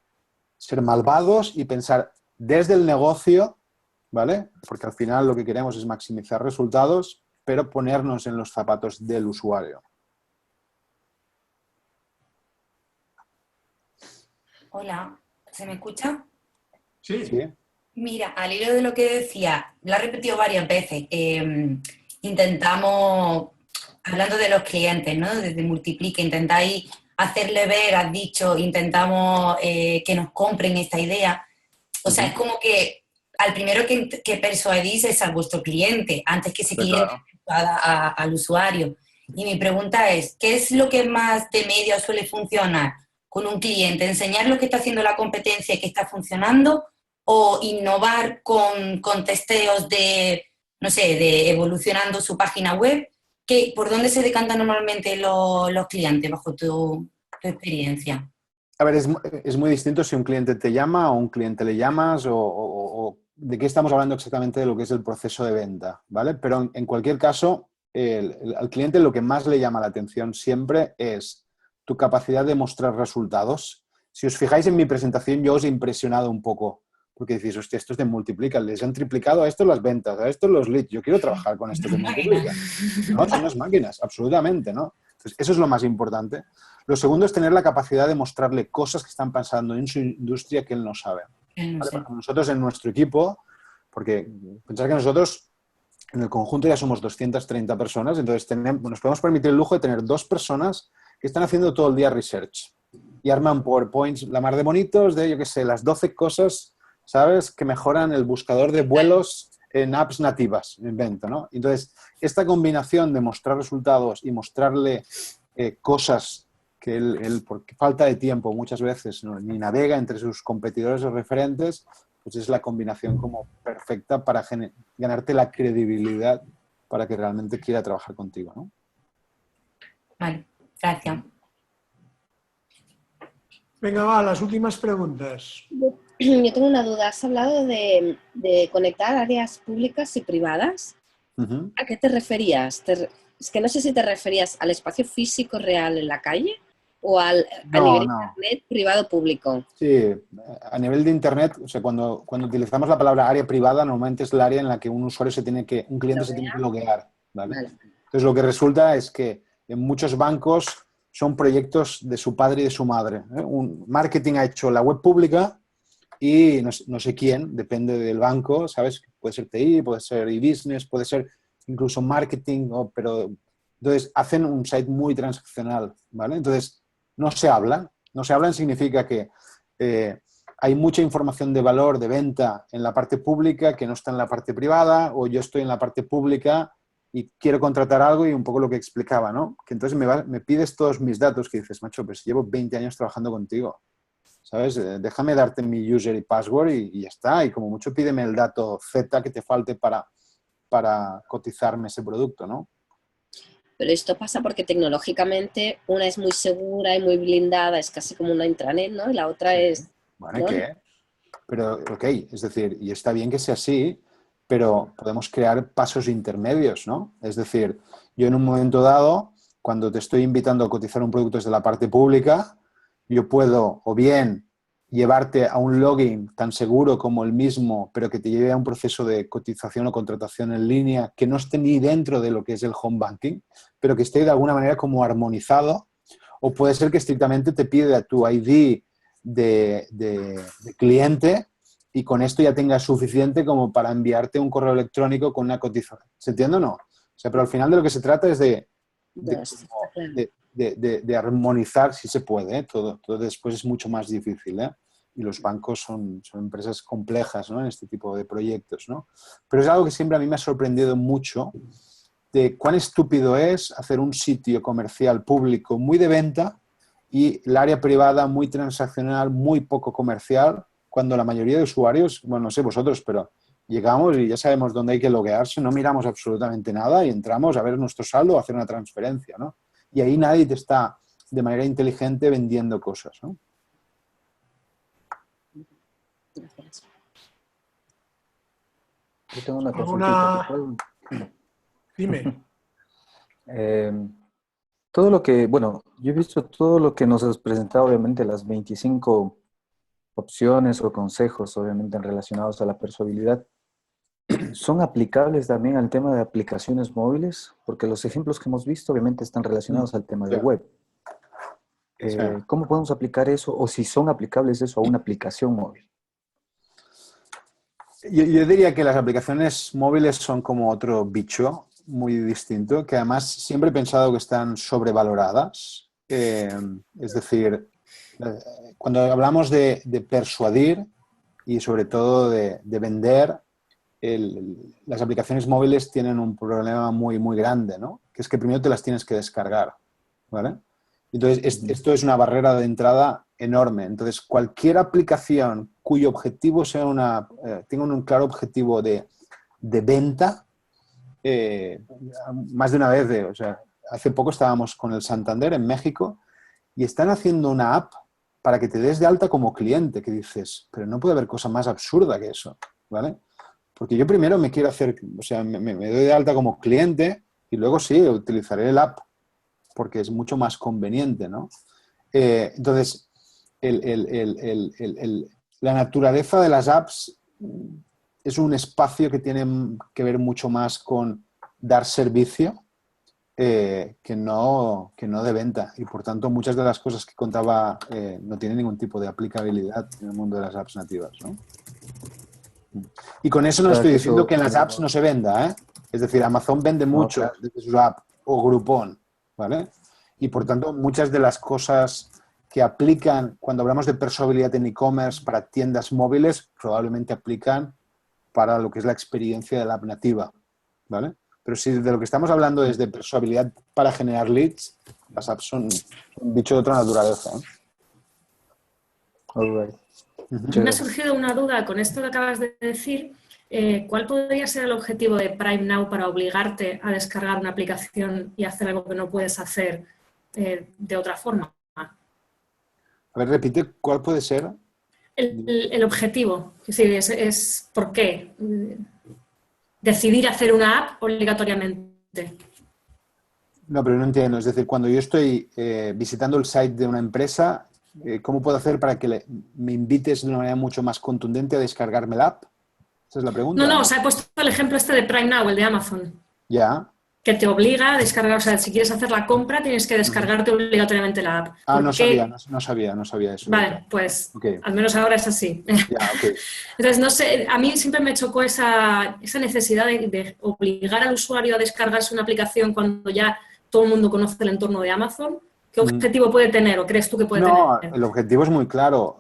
ser malvados y pensar desde el negocio, ¿vale? Porque al final lo que queremos es maximizar resultados, pero ponernos en los zapatos del usuario.
Hola, ¿se me escucha?
Sí.
¿Sí?
Mira, al hilo de lo que decía, lo ha repetido varias veces. Intentamos, hablando de los clientes, ¿no? Desde Multiplica, intentáis hacerle ver, has dicho, intentamos que nos compren esta idea. O sea, es como que al primero que persuadís es a vuestro cliente, antes que se cliente al usuario. Y mi pregunta es, ¿qué es lo que más de media suele funcionar con un cliente? ¿Enseñar lo que está haciendo la competencia y que está funcionando? ¿O innovar con testeos de, no sé, de evolucionando su página web? ¿Por dónde se decantan normalmente los clientes bajo tu experiencia?
A ver, es muy distinto si un cliente te llama o un cliente le llamas o de qué estamos hablando exactamente de lo que es el proceso de venta, ¿vale? Pero en cualquier caso, al cliente lo que más le llama la atención siempre es tu capacidad de mostrar resultados. Si os fijáis en mi presentación, yo os he impresionado un poco, porque decís, hostia, esto es de Multiplica, les han triplicado a esto las ventas, a esto los leads, yo quiero trabajar con esto que Multiplica. No, son las máquinas, absolutamente, ¿no? Entonces, eso es lo más importante. Lo segundo es tener la capacidad de mostrarle cosas que están pasando en su industria que él no sabe.
No sé.
¿Vale? Nosotros en nuestro equipo, porque pensar que nosotros en el conjunto ya somos 230 personas, entonces nos podemos permitir el lujo de tener 2 personas que están haciendo todo el día research y arman PowerPoints, la mar de bonitos, de, yo qué sé, las 12 cosas, ¿sabes?, que mejoran el buscador de vuelos en apps nativas, me invento, ¿no? Entonces, esta combinación de mostrar resultados y mostrarle cosas que él, por falta de tiempo muchas veces, ¿no?, ni navega entre sus competidores o referentes, pues es la combinación como perfecta para ganarte la credibilidad para que realmente quiera trabajar contigo, ¿no?
Vale, gracias.
Venga, va, las últimas preguntas.
Yo tengo una duda. Has hablado de conectar áreas públicas y privadas. ¿A qué te referías? Es que no sé si te referías al espacio físico real en la calle o a nivel internet privado-público.
Sí, a nivel de internet, o sea, cuando utilizamos la palabra área privada, normalmente es el área en la que un usuario un cliente se tiene que loguear, ¿vale? Entonces, lo que resulta es que en muchos bancos son proyectos de su padre y de su madre, ¿eh? Un marketing ha hecho la web pública y no sé quién, depende del banco, ¿sabes? Puede ser TI, puede ser e-business, puede ser incluso marketing, pero entonces hacen un site muy transaccional, ¿vale? Entonces, no se hablan significa que hay mucha información de valor, de venta en la parte pública que no está en la parte privada, o yo estoy en la parte pública y quiero contratar algo y un poco lo que explicaba, ¿no? Que entonces me pides todos mis datos que dices, macho, pues llevo 20 años trabajando contigo, ¿sabes? Déjame darte mi user y password y ya está. Y como mucho pídeme el dato Z que te falte para cotizarme ese producto, ¿no?
Pero esto pasa porque tecnológicamente una es muy segura y muy blindada, es casi como una intranet, ¿no? Y la otra es...
Bueno,
¿no?
¿qué? Pero, ok, es decir, y está bien que sea así, pero podemos crear pasos intermedios, ¿no? Es decir, yo en un momento dado, cuando te estoy invitando a cotizar un producto desde la parte pública, yo puedo o bien llevarte a un login tan seguro como el mismo, pero que te lleve a un proceso de cotización o contratación en línea que no esté ni dentro de lo que es el home banking, pero que esté de alguna manera como armonizado, o puede ser que estrictamente te pide a tu ID de cliente y con esto ya tengas suficiente como para enviarte un correo electrónico con una cotización. ¿Se entiende o no? O sea, pero al final de lo que se trata es de armonizar, si se puede, ¿eh? Todo después es mucho más difícil, ¿eh? Y los bancos son empresas complejas, ¿no? En este tipo de proyectos, ¿no? Pero es algo que siempre a mí me ha sorprendido mucho de cuán estúpido es hacer un sitio comercial público muy de venta y el área privada muy transaccional, muy poco comercial, cuando la mayoría de usuarios, bueno, no sé vosotros, pero llegamos y ya sabemos dónde hay que loguearse, no miramos absolutamente nada y entramos a ver nuestro saldo o hacer una transferencia, ¿no? Y ahí nadie te está de manera inteligente vendiendo cosas, ¿no?
Gracias.
Yo tengo una
¿Alguna?
consultita.
Dime.
Todo lo que, bueno, yo he visto todo lo que nos has presentado, obviamente, las 25 opciones o consejos, obviamente, relacionados a la persuasibilidad. ¿Son aplicables también al tema de aplicaciones móviles? Porque los ejemplos que hemos visto, obviamente, están relacionados al tema de web. ¿Cómo podemos aplicar eso? O si son aplicables eso a una aplicación móvil.
Yo diría que las aplicaciones móviles son como otro bicho muy distinto, que además siempre he pensado que están sobrevaloradas. Es decir, cuando hablamos de persuadir y sobre todo de vender, las aplicaciones móviles tienen un problema muy, muy grande, ¿no? Que es que primero te las tienes que descargar, ¿vale? Entonces, esto es una barrera de entrada enorme. Entonces, cualquier aplicación cuyo objetivo sea tenga un claro objetivo de venta, más de una vez, o sea, hace poco estábamos con el Santander en México y están haciendo una app para que te des de alta como cliente, que dices, pero no puede haber cosa más absurda que eso, ¿vale? Porque yo primero me quiero hacer, o sea, me doy de alta como cliente y luego sí, utilizaré el app porque es mucho más conveniente, ¿no? Entonces, la naturaleza de las apps es un espacio que tiene que ver mucho más con dar servicio que no de venta. Y por tanto, muchas de las cosas que contaba no tienen ningún tipo de aplicabilidad en el mundo de las apps nativas, ¿no? Y con eso no estoy diciendo que en las apps no se venda, ¿eh? Es decir, Amazon vende mucho desde su app o Groupon, ¿vale? Y por tanto, muchas de las cosas que aplican cuando hablamos de persuasibilidad en e-commerce para tiendas móviles probablemente aplican para lo que es la experiencia de la app nativa, ¿vale? Pero si de lo que estamos hablando es de persuasibilidad para generar leads, las apps son un bicho de otra naturaleza, ¿eh?
All right.
Me ha surgido una duda con esto que acabas de decir. ¿Cuál podría ser el objetivo de Prime Now para obligarte a descargar una aplicación y hacer algo que no puedes hacer de otra forma?
A ver, repite, ¿cuál puede ser?
El objetivo. Es decir, es ¿por qué? Decidir hacer una app obligatoriamente.
No, pero no entiendo. Es decir, cuando yo estoy visitando el site de una empresa, ¿cómo puedo hacer para que me invites de una manera mucho más contundente a descargarme la app? Esa es la pregunta.
No, o sea, he puesto el ejemplo este de Prime Now, el de Amazon.
Ya.
Que te obliga a descargar, o sea, si quieres hacer la compra tienes que descargarte obligatoriamente la app.
Ah, no sabía eso.
Vale, pues
okay.
Al menos ahora es así.
Ya, okay.
Entonces, no sé, a mí siempre me chocó esa necesidad de obligar al usuario a descargarse una aplicación cuando ya todo el mundo conoce el entorno de Amazon. ¿Qué objetivo puede tener o crees tú que puede tener?
No, el objetivo es muy claro.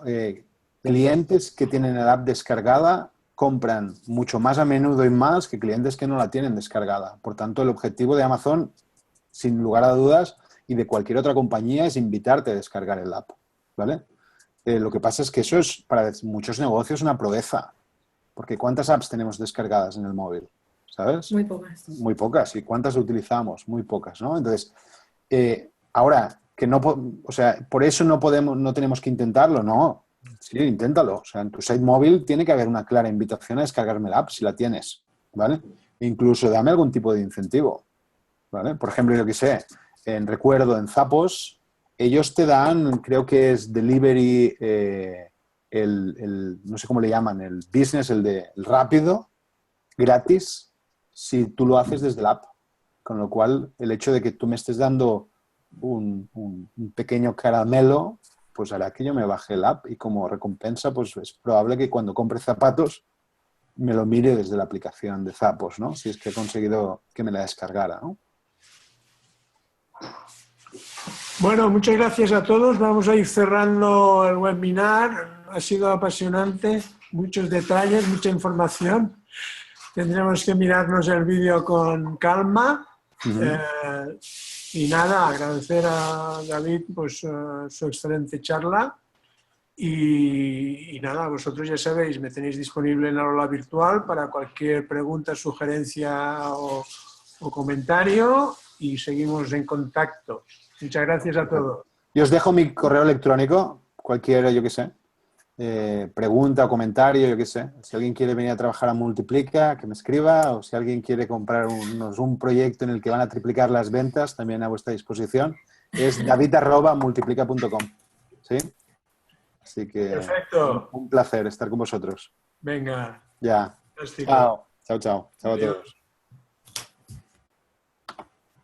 Clientes que tienen la app descargada compran mucho más a menudo y más que clientes que no la tienen descargada. Por tanto, el objetivo de Amazon, sin lugar a dudas, y de cualquier otra compañía, es invitarte a descargar el app, ¿vale? Lo que pasa es que eso es para muchos negocios una proeza, porque ¿cuántas apps tenemos descargadas en el móvil? ¿Sabes?
Muy pocas.
Muy pocas. ¿Y cuántas utilizamos? Muy pocas, ¿no? Entonces, ahora, que no, o sea, por eso no tenemos que intentarlo, no. Sí, inténtalo. O sea, en tu site móvil tiene que haber una clara invitación a descargarme la app, si la tienes, ¿vale? Incluso dame algún tipo de incentivo, ¿vale? Por ejemplo, yo qué sé, recuerdo en Zappos, ellos te dan, creo que es delivery, no sé cómo le llaman, el business, el rápido, gratis, si tú lo haces desde la app. Con lo cual, el hecho de que tú me estés dando un pequeño caramelo, pues hará que yo me baje el app y como recompensa, pues es probable que cuando compre zapatos me lo mire desde la aplicación de Zappos, ¿no? Si es que he conseguido que me la descargara, ¿no?
Bueno, muchas gracias a todos. Vamos a ir cerrando el webinar. Ha sido apasionante, muchos detalles, mucha información. Tendremos que mirarnos el vídeo con calma. Y nada, agradecer a David pues, su excelente charla. Y nada, vosotros ya sabéis, me tenéis disponible en la aula virtual para cualquier pregunta, sugerencia o comentario y seguimos en contacto. Muchas gracias a todos.
Yo os dejo mi correo electrónico, cualquier, yo qué sé, pregunta o comentario, yo qué sé. Si alguien quiere venir a trabajar a Multiplica, que me escriba, o si alguien quiere comprar un proyecto en el que van a triplicar las ventas, también a vuestra disposición. Es david@multiplica.com. ¿Sí? Así que
perfecto.
Un placer estar con vosotros.
Venga.
Ya.
Fantástico.
Chao. Chao, chao. Chao a
Adiós.
todos.